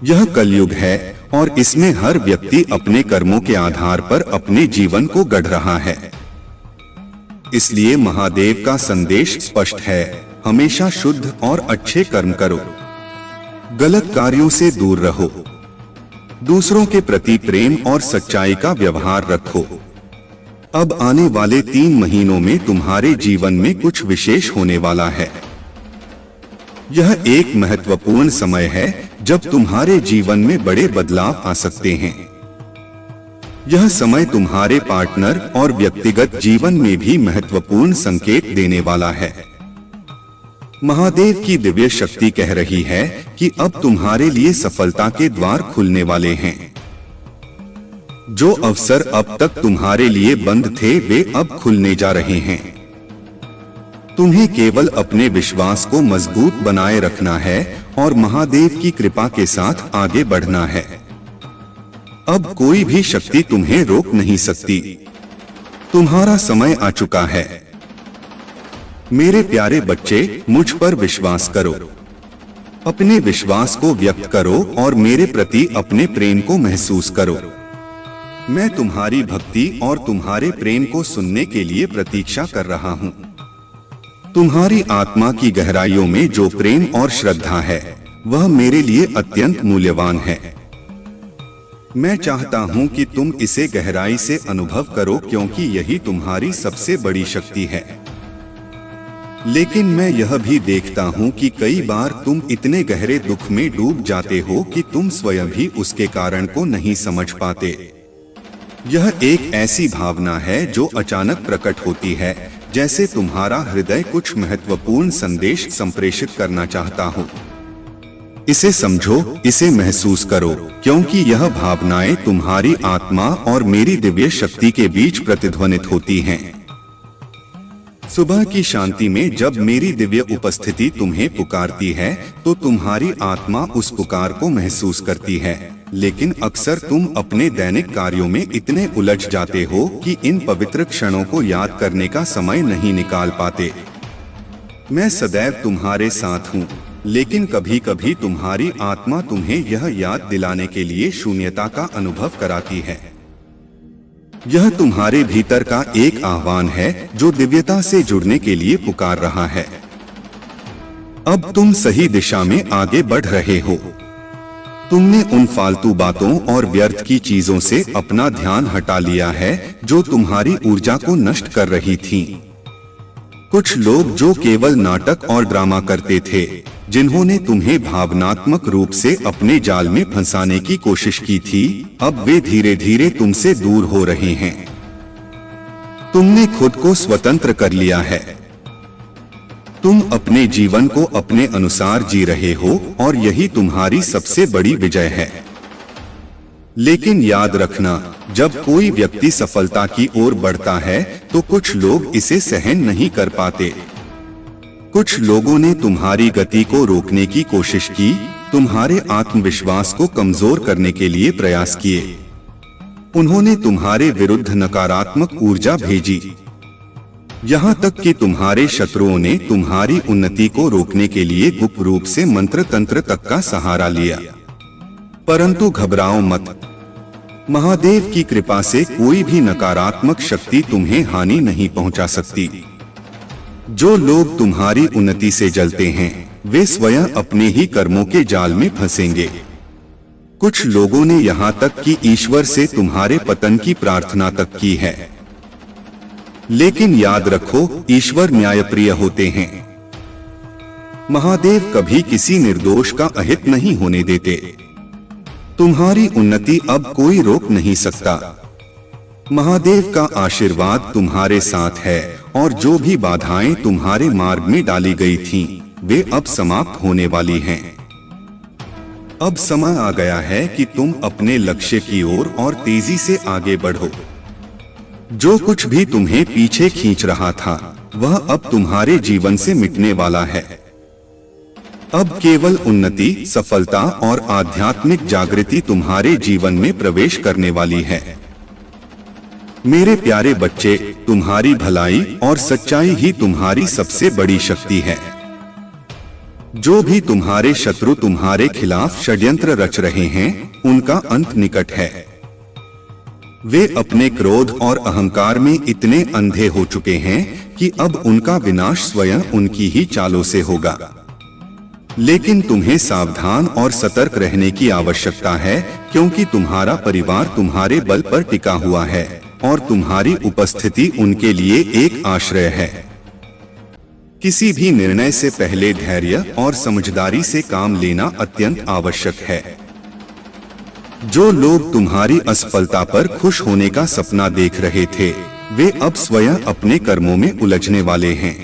यह कलयुग है और इसमें हर व्यक्ति अपने कर्मों के आधार पर अपने जीवन को गढ़ रहा है। इसलिए महादेव का संदेश स्पष्ट है, हमेशा शुद्ध और अच्छे कर्म करो, गलत कार्यों से दूर रहो, दूसरों के प्रति प्रेम और सच्चाई का व्यवहार रखो। अब आने वाले 3 महीनों में तुम्हारे जीवन में कुछ विशेष होने वाला है। यह एक महत्वपूर्ण समय है जब तुम्हारे जीवन में बड़े बदलाव आ सकते हैं। यह समय तुम्हारे पार्टनर और व्यक्तिगत जीवन में भी महत्वपूर्ण संकेत देने वाला है। महादेव की दिव्य शक्ति कह रही है कि अब तुम्हारे लिए सफलता के द्वार खुलने वाले हैं। जो अवसर अब तक तुम्हारे लिए बंद थे वे अब खुलने जा रहे हैं। तुम्हें केवल अपने विश्वास को मजबूत बनाए रखना है और महादेव की कृपा के साथ आगे बढ़ना है। अब कोई भी शक्ति तुम्हें रोक नहीं सकती। तुम्हारा समय आ चुका है। मेरे प्यारे बच्चे, मुझ पर विश्वास करो, अपने विश्वास को व्यक्त करो और मेरे प्रति अपने प्रेम को महसूस करो। मैं तुम्हारी भक्ति और तुम्हारे प्रेम को सुनने के लिए प्रतीक्षा कर रहा हूँ। तुम्हारी आत्मा की गहराइयों में जो प्रेम और श्रद्धा है वह मेरे लिए अत्यंत मूल्यवान है। मैं चाहता हूँ कि तुम इसे गहराई से अनुभव करो, क्योंकि यही तुम्हारी सबसे बड़ी शक्ति है। लेकिन मैं यह भी देखता हूँ कि कई बार तुम इतने गहरे दुख में डूब जाते हो कि तुम स्वयं भी उसके कारण को नहीं समझ पाते। यह एक ऐसी भावना है जो अचानक प्रकट होती है, जैसे तुम्हारा हृदय कुछ महत्वपूर्ण संदेश संप्रेषित करना चाहता हो। इसे समझो, इसे महसूस करो, क्योंकि यह भावनाएं तुम्हारी आत्मा और मेरी दिव्य शक्ति के बीच प्रतिध्वनित होती हैं। सुबह की शांति में जब मेरी दिव्य उपस्थिति तुम्हें पुकारती है तो तुम्हारी आत्मा उस पुकार को महसूस करती है। लेकिन अक्सर तुम अपने दैनिक कार्यों में इतने उलझ जाते हो कि इन पवित्र क्षणों को याद करने का समय नहीं निकाल पाते। मैं सदैव तुम्हारे साथ हूँ, लेकिन कभी कभी तुम्हारी आत्मा तुम्हें यह याद दिलाने के लिए शून्यता का अनुभव कराती है। यह तुम्हारे भीतर का एक आह्वान है जो दिव्यता से जुड़ने के लिए पुकार रहा है। अब तुम सही दिशा में आगे बढ़ रहे हो। तुमने उन फालतू बातों और व्यर्थ की चीजों से अपना ध्यान हटा लिया है जो तुम्हारी ऊर्जा को नष्ट कर रही थीं। कुछ लोग जो केवल नाटक और ड्रामा करते थे, जिन्होंने तुम्हें भावनात्मक रूप से अपने जाल में फंसाने की कोशिश की थी, अब वे धीरे धीरे तुमसे दूर हो रहे हैं। तुमने खुद को स्वतंत्र कर लिया है। तुम अपने जीवन को अपने अनुसार जी रहे हो और यही तुम्हारी सबसे बड़ी विजय है। लेकिन याद रखना, जब कोई व्यक्ति सफलता की ओर बढ़ता है तो कुछ लोग इसे सहन नहीं कर पाते। कुछ लोगों ने तुम्हारी गति को रोकने की कोशिश की, तुम्हारे आत्मविश्वास को कमजोर करने के लिए प्रयास किए। उन्होंने तुम्हारे विरुद्ध नकारात्मक ऊर्जा भेजी। यहाँ तक कि तुम्हारे शत्रुओं ने तुम्हारी उन्नति को रोकने के लिए गुप्त रूप से मंत्र तंत्र तक का सहारा लिया। परंतु घबराओ मत। महादेव की कृपा से कोई भी नकारात्मक शक्ति तुम्हें हानि नहीं पहुंचा सकती। जो लोग तुम्हारी उन्नति से जलते हैं वे स्वयं अपने ही कर्मों के जाल में फंसेंगे। कुछ लोगों ने यहाँ तक कि ईश्वर से तुम्हारे पतन की प्रार्थना तक की है। लेकिन याद रखो, ईश्वर न्यायप्रिय होते हैं। महादेव कभी किसी निर्दोष का अहित नहीं होने देते। तुम्हारी उन्नति अब कोई रोक नहीं सकता। महादेव का आशीर्वाद तुम्हारे साथ है और जो भी बाधाएं तुम्हारे मार्ग में डाली गई थीं, वे अब समाप्त होने वाली हैं। अब समय आ गया है कि तुम अपने लक्ष्य की ओर और तेजी से आगे बढ़ो। जो कुछ भी तुम्हें पीछे खींच रहा था, वह अब तुम्हारे जीवन से मिटने वाला है। अब केवल उन्नति, सफलता और आध्यात्मिक जागृति तुम्हारे जीवन में प्रवेश करने वाली है। मेरे प्यारे बच्चे, तुम्हारी भलाई और सच्चाई ही तुम्हारी सबसे बड़ी शक्ति है। जो भी तुम्हारे शत्रु तुम्हारे खिलाफ षड्यंत्र रच रहे हैं, उनका अंत निकट है। वे अपने क्रोध और अहंकार में इतने अंधे हो चुके हैं कि अब उनका विनाश स्वयं उनकी ही चालों से होगा। लेकिन तुम्हें सावधान और सतर्क रहने की आवश्यकता है, क्योंकि तुम्हारा परिवार तुम्हारे बल पर टिका हुआ है और तुम्हारी उपस्थिति उनके लिए एक आश्रय है। किसी भी निर्णय से पहले धैर्य और समझदारी से काम लेना अत्यंत आवश्यक है। जो लोग तुम्हारी असफलता पर खुश होने का सपना देख रहे थे, वे अब स्वयं अपने कर्मों में उलझने वाले हैं।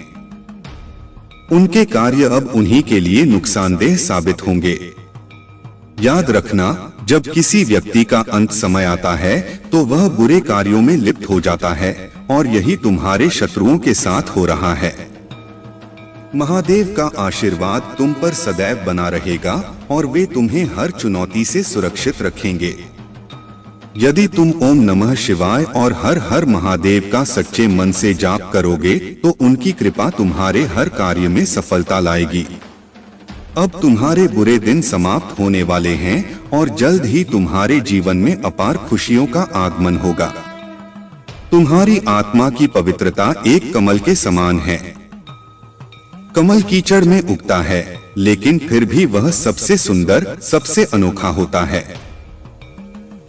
उनके कार्य अब उन्हीं के लिए नुकसानदेह साबित होंगे। याद रखना, जब किसी व्यक्ति का अंत समय आता है तो वह बुरे कार्यों में लिप्त हो जाता है, और यही तुम्हारे शत्रुओं के साथ हो रहा है। महादेव का आशीर्वाद तुम पर सदैव बना रहेगा और वे तुम्हें हर चुनौती से सुरक्षित रखेंगे। यदि तुम ओम नमः शिवाय और हर हर महादेव का सच्चे मन से जाप करोगे तो उनकी कृपा तुम्हारे हर कार्य में सफलता लाएगी। अब तुम्हारे बुरे दिन समाप्त होने वाले हैं और जल्द ही तुम्हारे जीवन में अपार खुशियों का आगमन होगा। तुम्हारी आत्मा की पवित्रता एक कमल के समान है। कमल कीचड़ में उगता है, लेकिन फिर भी वह सबसे सुंदर, सबसे अनोखा होता है।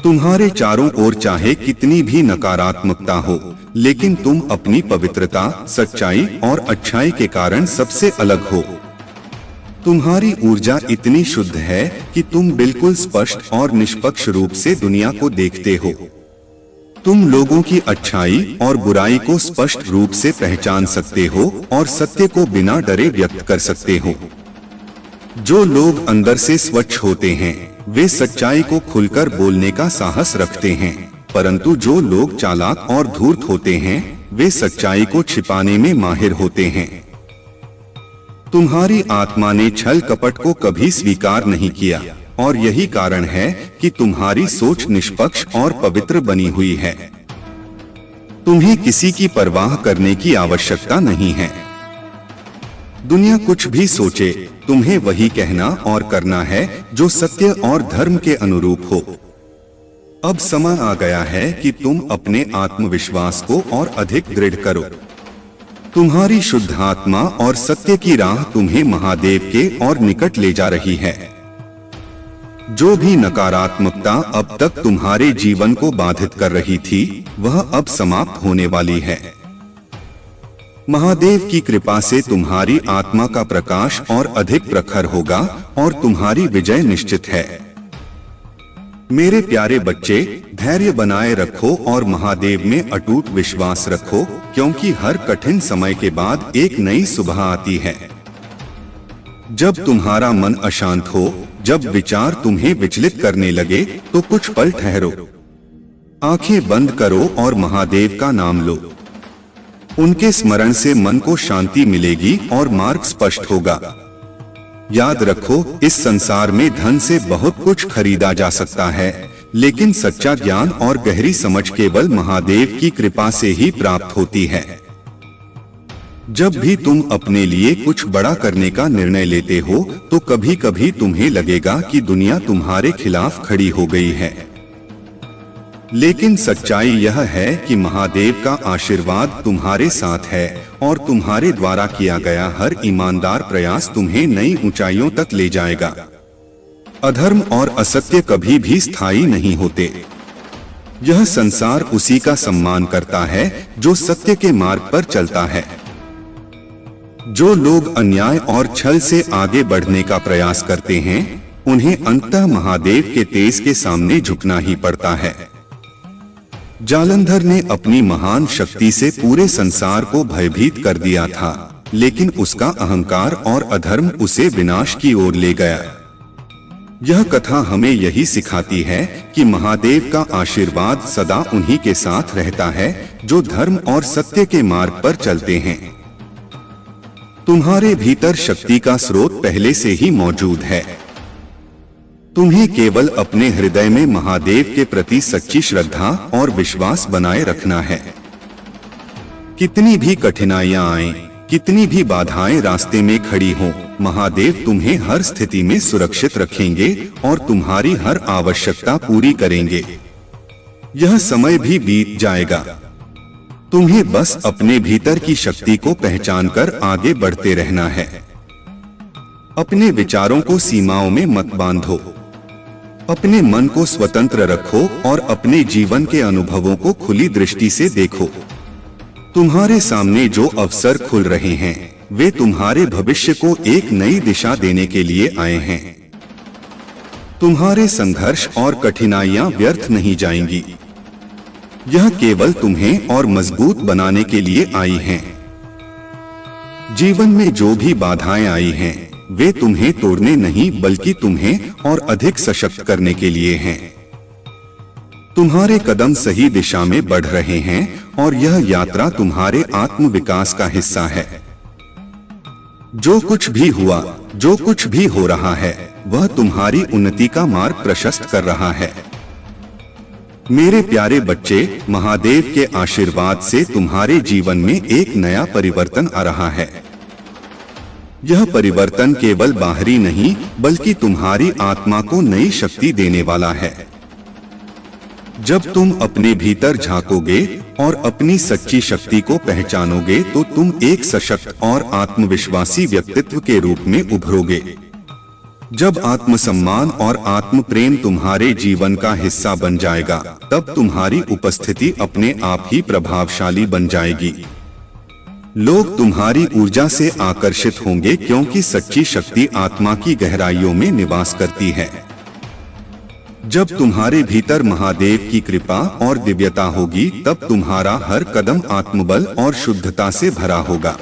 तुम्हारे चारों ओर चाहे कितनी भी नकारात्मकता हो, लेकिन तुम अपनी पवित्रता, सच्चाई और अच्छाई के कारण सबसे अलग हो। तुम्हारी ऊर्जा इतनी शुद्ध है कि तुम बिल्कुल स्पष्ट और निष्पक्ष रूप से दुनिया को देखते हो। तुम लोगों की अच्छाई और बुराई को स्पष्ट रूप से पहचान सकते हो और सत्य को बिना डरे व्यक्त कर सकते हो। जो लोग अंदर से स्वच्छ होते हैं, वे सच्चाई को खुलकर बोलने का साहस रखते हैं, परंतु जो लोग चालाक और धूर्त होते हैं, वे सच्चाई को छिपाने में माहिर होते हैं। तुम्हारी आत्मा ने छल कपट को कभी स्वीकार नहीं किया, और यही कारण है कि तुम्हारी सोच निष्पक्ष और पवित्र बनी हुई है। तुम्हें किसी की परवाह करने की आवश्यकता नहीं है। दुनिया कुछ भी सोचे, तुम्हें वही कहना और करना है जो सत्य और धर्म के अनुरूप हो। अब समय आ गया है कि तुम अपने आत्मविश्वास को और अधिक दृढ़ करो। तुम्हारी शुद्ध आत्मा और सत्य की राह तुम्हें महादेव के और निकट ले जा रही है। जो भी नकारात्मकता अब तक तुम्हारे जीवन को बाधित कर रही थी, वह अब समाप्त होने वाली है। महादेव की कृपा से तुम्हारी आत्मा का प्रकाश और अधिक प्रखर होगा और तुम्हारी विजय निश्चित है। मेरे प्यारे बच्चे, धैर्य बनाए रखो और महादेव में अटूट विश्वास रखो, क्योंकि हर कठिन समय के बाद एक नई सुबह आती है। जब तुम्हारा मन अशांत हो, जब विचार तुम्हें विचलित करने लगे, तो कुछ पल ठहरो, आंखें बंद करो और महादेव का नाम लो। उनके स्मरण से मन को शांति मिलेगी और मार्ग स्पष्ट होगा। याद रखो, इस संसार में धन से बहुत कुछ खरीदा जा सकता है, लेकिन सच्चा ज्ञान और गहरी समझ केवल महादेव की कृपा से ही प्राप्त होती है। जब भी तुम अपने लिए कुछ बड़ा करने का निर्णय लेते हो, तो कभी कभी तुम्हें लगेगा कि दुनिया तुम्हारे खिलाफ खड़ी हो गई है, लेकिन सच्चाई यह है कि महादेव का आशीर्वाद तुम्हारे साथ है और तुम्हारे द्वारा किया गया हर ईमानदार प्रयास तुम्हें नई ऊंचाइयों तक ले जाएगा। अधर्म और असत्य कभी भी स्थायी नहीं होते। यह संसार उसी का सम्मान करता है जो सत्य के मार्ग पर चलता है। जो लोग अन्याय और छल से आगे बढ़ने का प्रयास करते हैं, उन्हें अंततः महादेव के तेज के सामने झुकना ही पड़ता है। जालंधर ने अपनी महान शक्ति से पूरे संसार को भयभीत कर दिया था, लेकिन उसका अहंकार और अधर्म उसे विनाश की ओर ले गया। यह कथा हमें यही सिखाती है कि महादेव का आशीर्वाद सदा उन्हीं के साथ रहता है जो धर्म और सत्य के मार्ग पर चलते हैं। तुम्हारे भीतर शक्ति का स्रोत पहले से ही मौजूद है। तुम्हें केवल अपने हृदय में महादेव के प्रति सच्ची श्रद्धा और विश्वास बनाए रखना है। कितनी भी कठिनाइयां आएं, कितनी भी बाधाएं रास्ते में खड़ी हों, महादेव तुम्हें हर स्थिति में सुरक्षित रखेंगे और तुम्हारी हर आवश्यकता पूरी करेंगे। यह समय भी बीत जाएगा। तुम्हें बस अपने भीतर की शक्ति को पहचानकर आगे बढ़ते रहना है। अपने विचारों को सीमाओं में मत बांधो। अपने मन को स्वतंत्र रखो और अपने जीवन के अनुभवों को खुली दृष्टि से देखो। तुम्हारे सामने जो अवसर खुल रहे हैं, वे तुम्हारे भविष्य को एक नई दिशा देने के लिए आए हैं। तुम्हारे संघर्ष और कठिनाइयां व्यर्थ नहीं जाएंगी। यह केवल तुम्हें और मजबूत बनाने के लिए आई हैं। जीवन में जो भी बाधाएं आई हैं, वे तुम्हें तोड़ने नहीं बल्कि तुम्हें और अधिक सशक्त करने के लिए हैं। तुम्हारे कदम सही दिशा में बढ़ रहे हैं और यह यात्रा तुम्हारे आत्म विकास का हिस्सा है। जो कुछ भी हुआ, जो कुछ भी हो रहा है, वह तुम्हारी उन्नति का मार्ग प्रशस्त कर रहा है। मेरे प्यारे बच्चे, महादेव के आशीर्वाद से तुम्हारे जीवन में एक नया परिवर्तन आ रहा है। यह परिवर्तन केवल बाहरी नहीं बल्कि तुम्हारी आत्मा को नई शक्ति देने वाला है। जब तुम अपने भीतर झांकोगे और अपनी सच्ची शक्ति को पहचानोगे तो तुम एक सशक्त और आत्मविश्वासी व्यक्तित्व के रूप में उभरोगे। जब आत्मसम्मान और आत्म प्रेम तुम्हारे जीवन का हिस्सा बन जाएगा, तब तुम्हारी उपस्थिति अपने आप ही प्रभावशाली बन जाएगी। लोग तुम्हारी ऊर्जा से आकर्षित होंगे क्योंकि सच्ची शक्ति आत्मा की गहराइयों में निवास करती है। जब तुम्हारे भीतर महादेव की कृपा और दिव्यता होगी, तब तुम्हारा हर कदम आत्मबल और शुद्धता से भरा होगा।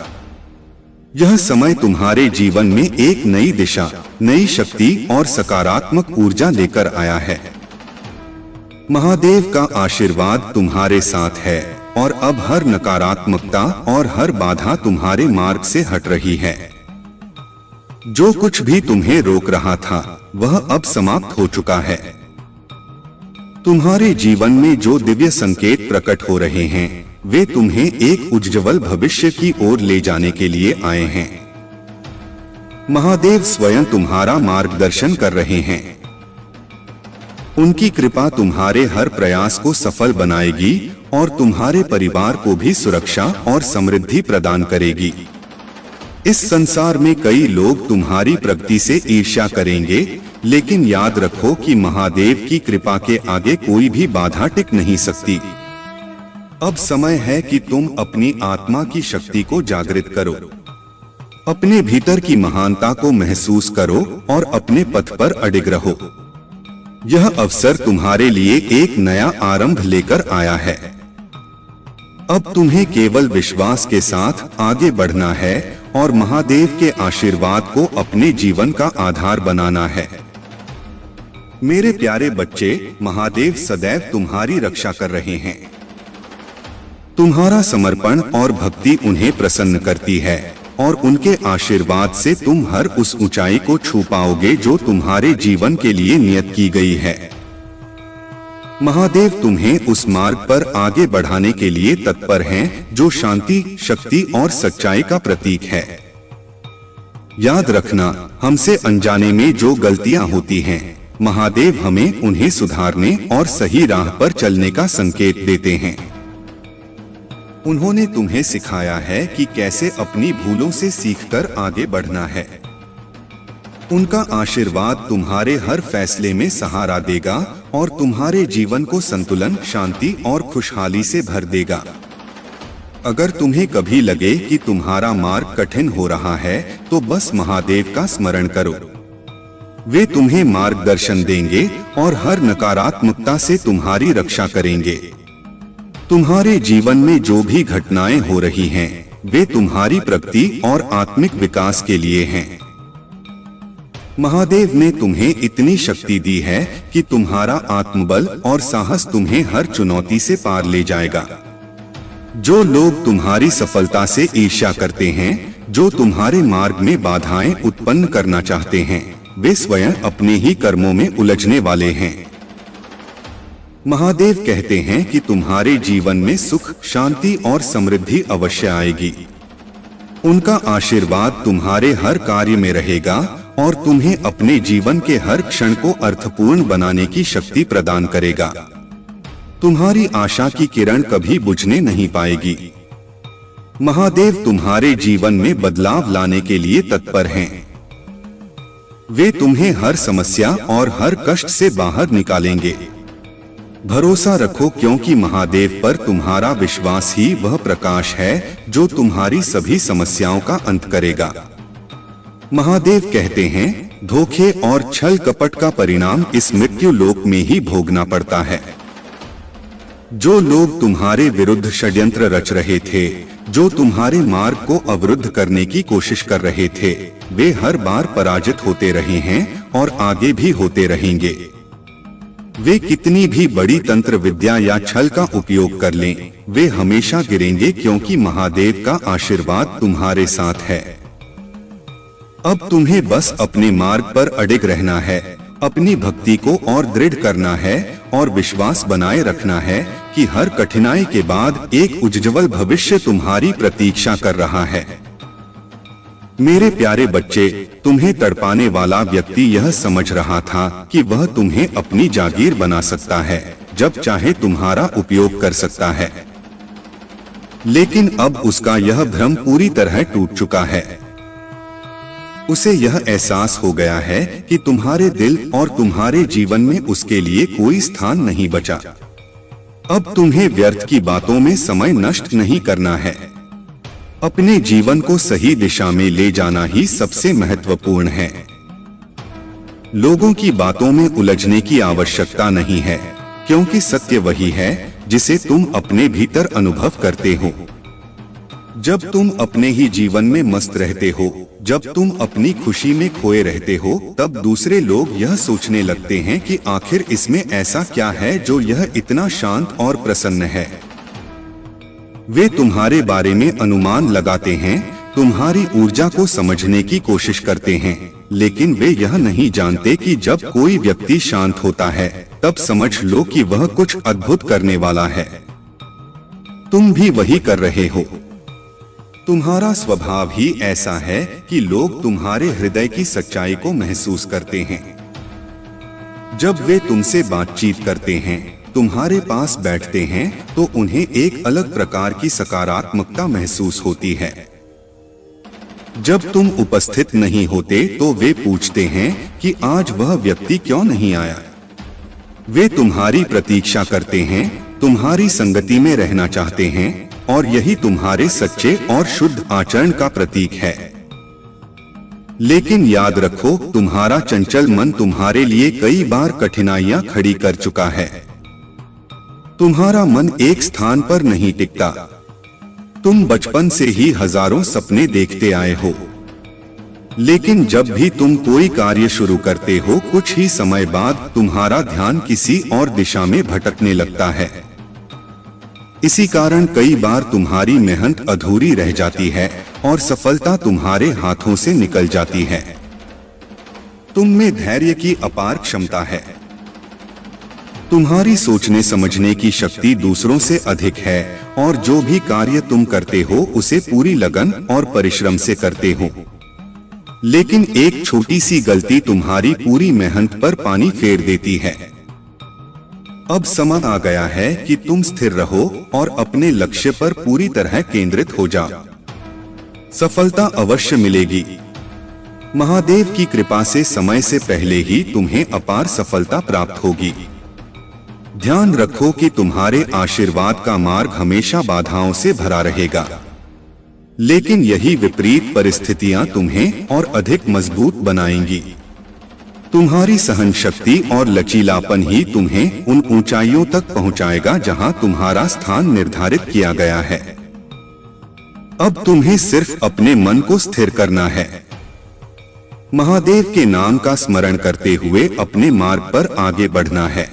यह समय तुम्हारे जीवन में एक नई दिशा, नई शक्ति और सकारात्मक ऊर्जा लेकर आया है। महादेव का आशीर्वाद तुम्हारे साथ है और अब हर नकारात्मकता और हर बाधा तुम्हारे मार्ग से हट रही है। जो कुछ भी तुम्हें रोक रहा था, वह अब समाप्त हो चुका है। तुम्हारे जीवन में जो दिव्य संकेत प्रकट हो रहे हैं, वे तुम्हें एक उज्ज्वल भविष्य की ओर ले जाने के लिए आए हैं। महादेव स्वयं तुम्हारा मार्गदर्शन कर रहे हैं। उनकी कृपा तुम्हारे हर प्रयास को सफल बनाएगी और तुम्हारे परिवार को भी सुरक्षा और समृद्धि प्रदान करेगी। इस संसार में कई लोग तुम्हारी प्रगति से ईर्ष्या करेंगे, लेकिन याद रखो कि महादेव की कृपा के आगे कोई भी बाधा टिक नहीं सकती। अब समय है कि तुम अपनी आत्मा की शक्ति को जागृत करो, अपने भीतर की महानता को महसूस करो और अपने पथ पर अडिग रहो। यह अवसर तुम्हारे लिए एक नया आरंभ लेकर आया है। अब तुम्हें केवल विश्वास के साथ आगे बढ़ना है और महादेव के आशीर्वाद को अपने जीवन का आधार बनाना है। मेरे प्यारे बच्चे, महादेव सदैव तुम्हारी रक्षा कर रहे हैं। तुम्हारा समर्पण और भक्ति उन्हें प्रसन्न करती है और उनके आशीर्वाद से तुम हर उस ऊंचाई को छू पाओगे जो तुम्हारे जीवन के लिए नियत की गई है। महादेव तुम्हें उस मार्ग पर आगे बढ़ाने के लिए तत्पर हैं, जो शांति, शक्ति और सच्चाई का प्रतीक है। याद रखना, हमसे अनजाने में जो गलतियां होती हैं, महादेव हमें उन्हें सुधारने और सही राह पर चलने का संकेत देते हैं। उन्होंने तुम्हें सिखाया है कि कैसे अपनी भूलों से सीखकर आगे बढ़ना है। उनका आशीर्वाद तुम्हारे हर फैसले में सहारा देगा और तुम्हारे जीवन को संतुलन, शांति और खुशहाली से भर देगा। अगर तुम्हें कभी लगे कि तुम्हारा मार्ग कठिन हो रहा है, तो बस महादेव का स्मरण करो। वे तुम्हें मार्गदर्शन देंगे और हर नकारात्मकता से तुम्हारी रक्षा करेंगे। तुम्हारे जीवन में जो भी घटनाएं हो रही हैं, वे तुम्हारी प्रगति और आत्मिक विकास के लिए हैं। महादेव ने तुम्हें इतनी शक्ति दी है कि तुम्हारा आत्मबल और साहस तुम्हें हर चुनौती से पार ले जाएगा। जो लोग तुम्हारी सफलता से ईर्ष्या करते हैं, जो तुम्हारे मार्ग में बाधाएं उत्पन्न करना चाहते हैं, वे स्वयं अपने ही कर्मों में उलझने वाले हैं। महादेव कहते हैं कि तुम्हारे जीवन में सुख, शांति और समृद्धि अवश्य आएगी। उनका आशीर्वाद तुम्हारे हर कार्य में रहेगा और तुम्हें अपने जीवन के हर क्षण को अर्थपूर्ण बनाने की शक्ति प्रदान करेगा। तुम्हारी आशा की किरण कभी बुझने नहीं पाएगी। महादेव तुम्हारे जीवन में बदलाव लाने के लिए तत्पर हैं। वे तुम्हें हर समस्या और हर कष्ट से बाहर निकालेंगे। भरोसा रखो, क्योंकि महादेव पर तुम्हारा विश्वास ही वह प्रकाश है जो तुम्हारी सभी समस्याओं का अंत करेगा। महादेव कहते हैं, धोखे और छल कपट का परिणाम इस मृत्यु लोक में ही भोगना पड़ता है। जो लोग तुम्हारे विरुद्ध षड्यंत्र रच रहे थे, जो तुम्हारे मार्ग को अवरुद्ध करने की कोशिश कर रहे थे, वे हर बार पराजित होते रहे हैं और आगे भी होते रहेंगे। वे कितनी भी बड़ी तंत्र विद्या या छल का उपयोग कर लें, वे हमेशा गिरेंगे, क्योंकि महादेव का आशीर्वाद तुम्हारे साथ है। अब तुम्हें बस अपने मार्ग पर अडिग रहना है, अपनी भक्ति को और दृढ़ करना है और विश्वास बनाए रखना है कि हर कठिनाई के बाद एक उज्ज्वल भविष्य तुम्हारी प्रतीक्षा कर रहा है। मेरे प्यारे बच्चे, तुम्हें तड़पाने वाला व्यक्ति यह समझ रहा था कि वह तुम्हें अपनी जागीर बना सकता है, जब चाहे तुम्हारा उपयोग कर सकता है। लेकिन अब उसका यह भ्रम पूरी तरह टूट चुका है। उसे यह एहसास हो गया है कि तुम्हारे दिल और तुम्हारे जीवन में उसके लिए कोई स्थान नहीं बचा। अब तुम्हें व्यर्थ की बातों में समय नष्ट नहीं करना है। अपने जीवन को सही दिशा में ले जाना ही सबसे महत्वपूर्ण है। लोगों की बातों में उलझने की आवश्यकता नहीं है, क्योंकि सत्य वही है जिसे तुम अपने भीतर अनुभव करते हो। जब तुम अपने ही जीवन में मस्त रहते हो, जब तुम अपनी खुशी में खोए रहते हो, तब दूसरे लोग यह सोचने लगते हैं कि आखिर इसमें ऐसा क्या है जो यह इतना शांत और प्रसन्न है। वे तुम्हारे बारे में अनुमान लगाते हैं, तुम्हारी ऊर्जा को समझने की कोशिश करते हैं, लेकिन वे यह नहीं जानते कि जब कोई व्यक्ति शांत होता है, तब समझ लो कि वह कुछ अद्भुत करने वाला है। तुम भी वही कर रहे हो। तुम्हारा स्वभाव ही ऐसा है कि लोग तुम्हारे हृदय की सच्चाई को महसूस करते हैं। जब वे तुमसे बातचीत करते हैं, तुम्हारे पास बैठते हैं, तो उन्हें एक अलग प्रकार की सकारात्मकता महसूस होती है। जब तुम उपस्थित नहीं होते, तो वे पूछते हैं कि आज वह व्यक्ति क्यों नहीं आया। वे तुम्हारी प्रतीक्षा करते हैं, तुम्हारी संगति में रहना चाहते हैं, और यही तुम्हारे सच्चे और शुद्ध आचरण का प्रतीक है। लेकिन याद रखो, तुम्हारा चंचल मन तुम्हारे लिए कई बार कठिनाइयां खड़ी कर चुका है। तुम्हारा मन एक स्थान पर नहीं टिकता। तुम बचपन से ही हजारों सपने देखते आए हो, लेकिन जब भी तुम कोई कार्य शुरू करते हो, कुछ ही समय बाद तुम्हारा ध्यान किसी और दिशा में भटकने लगता है। इसी कारण कई बार तुम्हारी मेहनत अधूरी रह जाती है और सफलता तुम्हारे हाथों से निकल जाती है। तुम में धैर्य की अपार क्षमता है। तुम्हारी सोचने समझने की शक्ति दूसरों से अधिक है, और जो भी कार्य तुम करते हो उसे पूरी लगन और परिश्रम से करते हो। लेकिन एक छोटी सी गलती तुम्हारी पूरी मेहनत पर पानी फेर देती है। अब समय आ गया है कि तुम स्थिर रहो और अपने लक्ष्य पर पूरी तरह केंद्रित हो जाओ। सफलता अवश्य मिलेगी। महादेव की कृपा से समय से पहले ही तुम्हें अपार सफलता प्राप्त होगी। ध्यान रखो कि तुम्हारे आशीर्वाद का मार्ग हमेशा बाधाओं से भरा रहेगा, लेकिन यही विपरीत परिस्थितियां तुम्हें और अधिक मजबूत बनाएंगी। तुम्हारी सहन शक्ति और लचीलापन ही तुम्हें उन ऊंचाइयों तक पहुंचाएगा जहां तुम्हारा स्थान निर्धारित किया गया है। अब तुम्हें सिर्फ अपने मन को स्थिर करना है। महादेव के नाम का स्मरण करते हुए अपने मार्ग पर आगे बढ़ना है।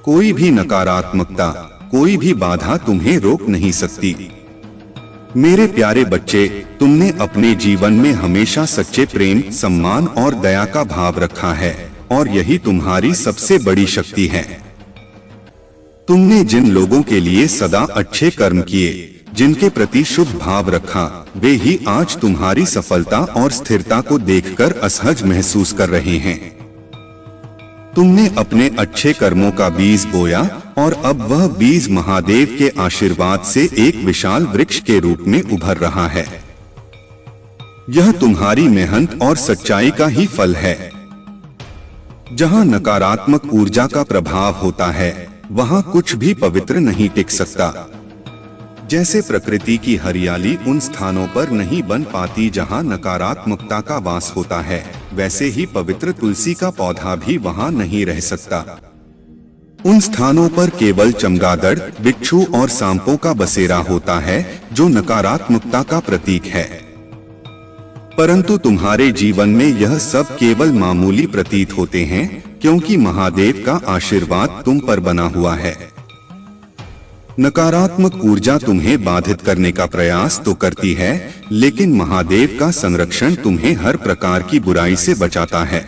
कोई भी नकारात्मकता, कोई भी बाधा तुम्हें रोक नहीं सकती। मेरे प्यारे बच्चे, तुमने अपने जीवन में हमेशा सच्चे प्रेम, सम्मान और दया का भाव रखा है और यही तुम्हारी सबसे बड़ी शक्ति है। तुमने जिन लोगों के लिए सदा अच्छे कर्म किए, जिनके प्रति शुभ भाव रखा, वे ही आज तुम्हारी सफलता और स्थिरता को देखकर असहज महसूस कर रहे हैं। तुमने अपने अच्छे कर्मों का बीज बोया और अब वह बीज महादेव के आशीर्वाद से एक विशाल वृक्ष के रूप में उभर रहा है। यह तुम्हारी मेहनत और सच्चाई का ही फल है। जहां नकारात्मक ऊर्जा का प्रभाव होता है, वहां कुछ भी पवित्र नहीं टिक सकता। जैसे प्रकृति की हरियाली उन स्थानों पर नहीं बन पाती जहां नकारात्मकता का वास होता है, वैसे ही पवित्र तुलसी का पौधा भी वहां नहीं रह सकता। उन स्थानों पर केवल चमगादड़, बिच्छू और सांपों का बसेरा होता है, जो नकारात्मकता का प्रतीक है। परंतु तुम्हारे जीवन में यह सब केवल मामूली प्रतीत होते हैं, क्योंकि महादेव का आशीर्वाद तुम पर बना हुआ है। नकारात्मक ऊर्जा तुम्हें बाधित करने का प्रयास तो करती है, लेकिन महादेव का संरक्षण तुम्हें हर प्रकार की बुराई से बचाता है।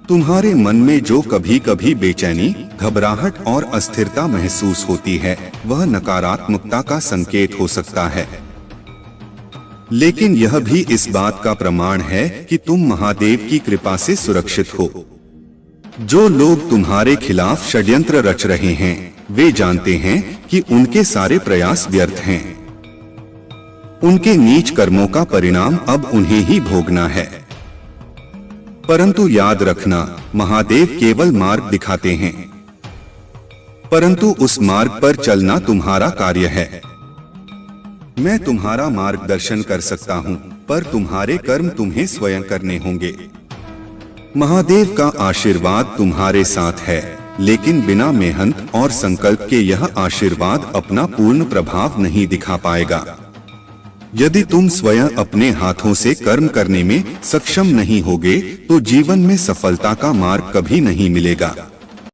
तुम्हारे मन में जो कभी कभी बेचैनी, घबराहट और अस्थिरता महसूस होती है, वह नकारात्मकता का संकेत हो सकता है। लेकिन यह भी इस बात का प्रमाण है कि तुम महादेव की कृपा से सुरक्षित हो। जो लोग तुम्हारे खिलाफ षड्यंत्र रच रहे हैं, वे जानते हैं कि उनके सारे प्रयास व्यर्थ हैं। उनके नीच कर्मों का परिणाम अब उन्हें ही भोगना है। परंतु याद रखना, महादेव केवल मार्ग दिखाते हैं, परंतु उस मार्ग पर चलना तुम्हारा कार्य है। मैं तुम्हारा मार्गदर्शन कर सकता हूँ, पर तुम्हारे कर्म तुम्हें स्वयं करने होंगे। महादेव का आशीर्वाद तुम्हारे साथ है, लेकिन बिना मेहनत और संकल्प के यह आशीर्वाद अपना पूर्ण प्रभाव नहीं दिखा पाएगा। यदि तुम स्वयं अपने हाथों से कर्म करने में सक्षम नहीं होगे, तो जीवन में सफलता का मार्ग कभी नहीं मिलेगा।